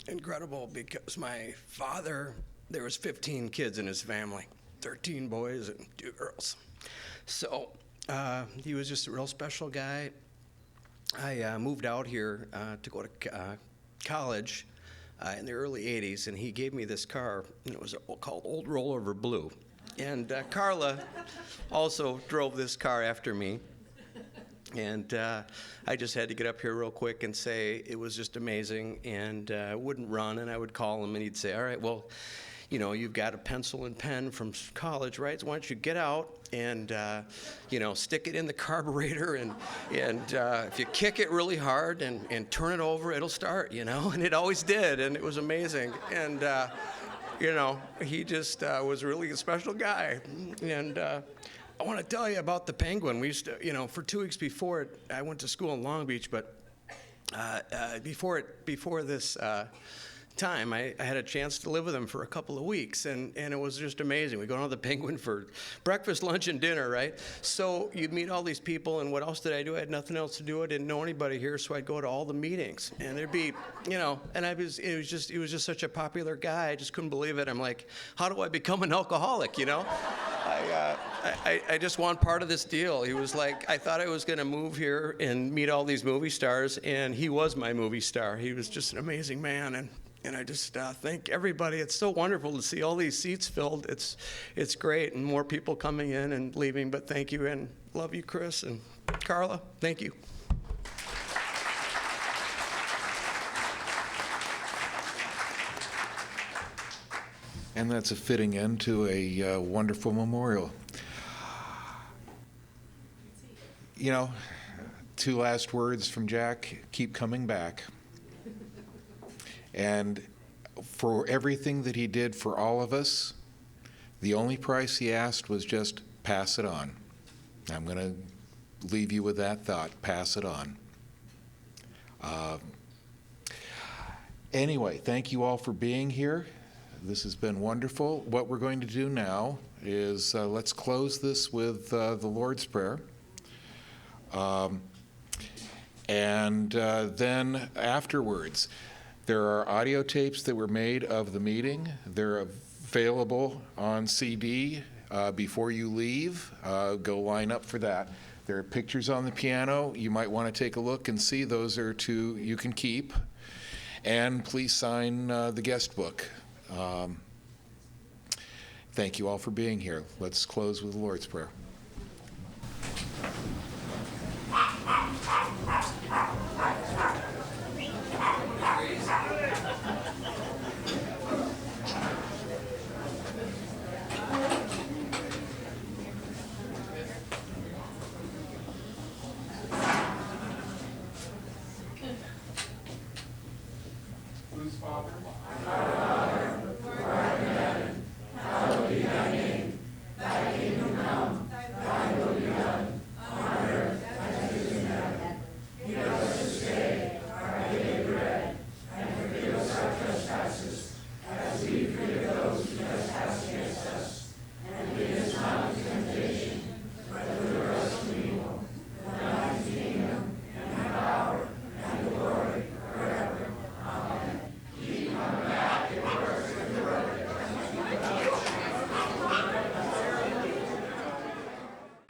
incredible, because my father, there was 15 kids in his family, 13 boys and 2 girls. So he was just a real special guy. I moved out here to go to college in the early 80s, and he gave me this car, and it was called Old Rollover Blue. And Carla also drove this car after me. And I just had to get up here real quick and say it was just amazing, and I wouldn't run, and I would call him, and he'd say, all right, well, you know, you've got a pencil and pen from college, right? So why don't you get out and, you know, stick it in the carburetor, and if you kick it really hard and turn it over, it'll start, you know? And it always did, and it was amazing. And, you know, he just was really a special guy. And I want to tell you about the Penguin. We used to, you know, for 2 weeks before it, I went to school in Long Beach, but before this time, I had a chance to live with him for a couple of weeks, and it was just amazing. We go down to the Penguin for breakfast, lunch, and dinner, right? So you'd meet all these people, and what else did I do? I had nothing else to do. I didn't know anybody here, so I'd go to all the meetings, and there'd be, you know, and he was just such a popular guy. I just couldn't believe it. I'm like, how do I become an alcoholic, you know? I just want part of this deal. He was like, I thought I was going to move here and meet all these movie stars, and he was my movie star. He was just an amazing man, and I just thank everybody. It's so wonderful to see all these seats filled. It's great, and more people coming in and leaving, but thank you, and love you, Chris, and Carla, thank you. And that's a fitting end to a wonderful memorial. You know, 2 last words from Jack: keep coming back. And for everything that he did for all of us, the only price he asked was just pass it on. I'm going to leave you with that thought: pass it on. Anyway, thank you all for being here. This has been wonderful. What we're going to do now is let's close this with the Lord's Prayer. And then afterwards, there are audio tapes that were made of the meeting. They're available on CD. Before you leave, go line up for that. There are pictures on the piano. You might want to take a look and see. Those are you can keep. And please sign the guest book. Thank you all for being here. Let's close with the Lord's Prayer. Whose Father?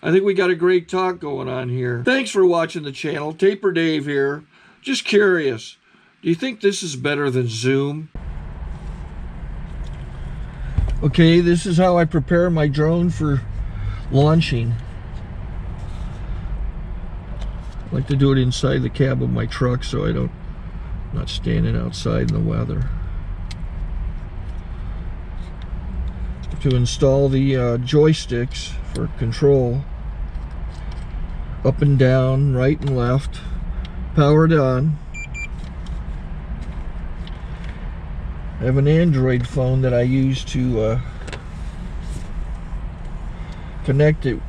I think we got a great talk going on here. Thanks for watching the channel. Taper Dave here. Just curious, do you think this is better than Zoom? Okay, this is how I prepare my drone for launching. I like to do it inside the cab of my truck so I'm not standing outside in the weather. To install the joysticks for control, up and down, right and left, powered on. I have an Android phone that I use to connect it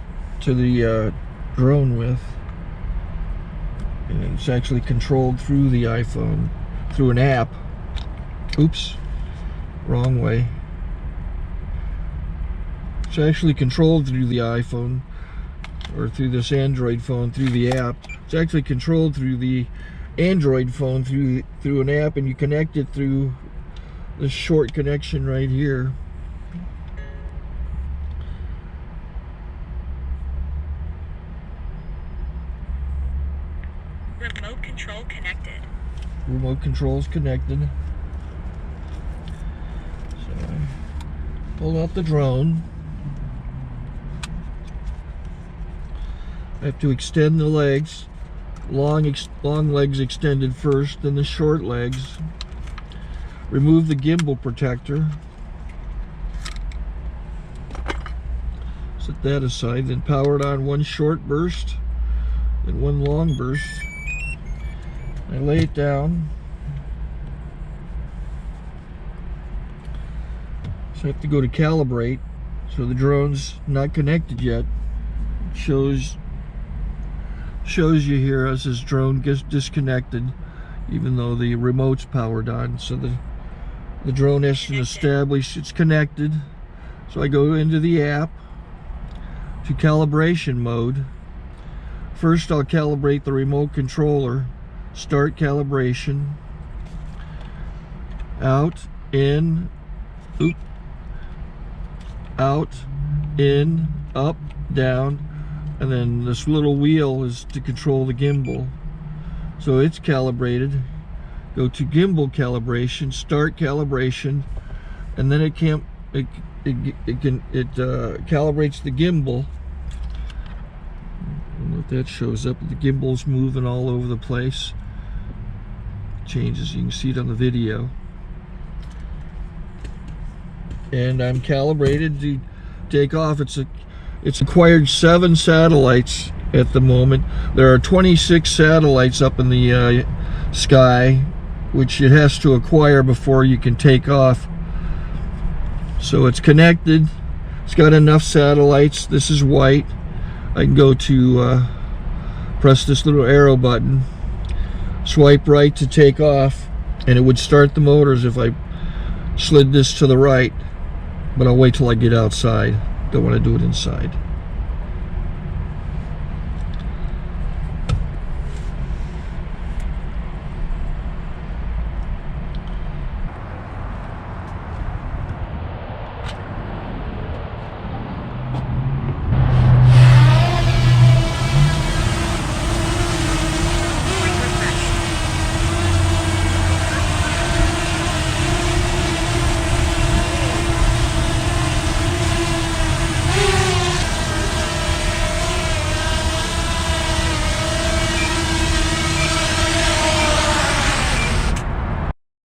to the drone with. And it's actually controlled through the iPhone, through an app. Oops, wrong way. It's actually controlled through the iPhone, or through this Android phone, through the app. It's actually controlled through the Android phone, through an app, and you connect it through this short connection right here. Remote control connected. Remote control's connected. So I pull out the drone. I have to extend the legs. Long legs extended first, then the short legs. Remove the gimbal protector. Set that aside, then power it on one short burst and one long burst. I lay it down. So I have to go to calibrate. So the drone's not connected yet. It shows you here as this drone gets disconnected, even though the remote's powered on. So the drone has to establish it's connected. So I go into the app to calibration mode. First I'll calibrate the remote controller. Start calibration. Out, in, oop, out, in, up, down, and then this little wheel is to control the gimbal. So it's calibrated. Go to gimbal calibration, start calibration, and then it calibrates the gimbal. I don't know if that shows up. The gimbal's moving all over the place. Changes, you can see it on the video. And I'm calibrated to take off. It's acquired 7 satellites at the moment. There are 26 satellites up in the sky, which it has to acquire before you can take off. So it's connected. It's got enough satellites. This is white. I can go to press this little arrow button, swipe right to take off, and it would start the motors if I slid this to the right. But I'll wait till I get outside. Don't want to do it inside.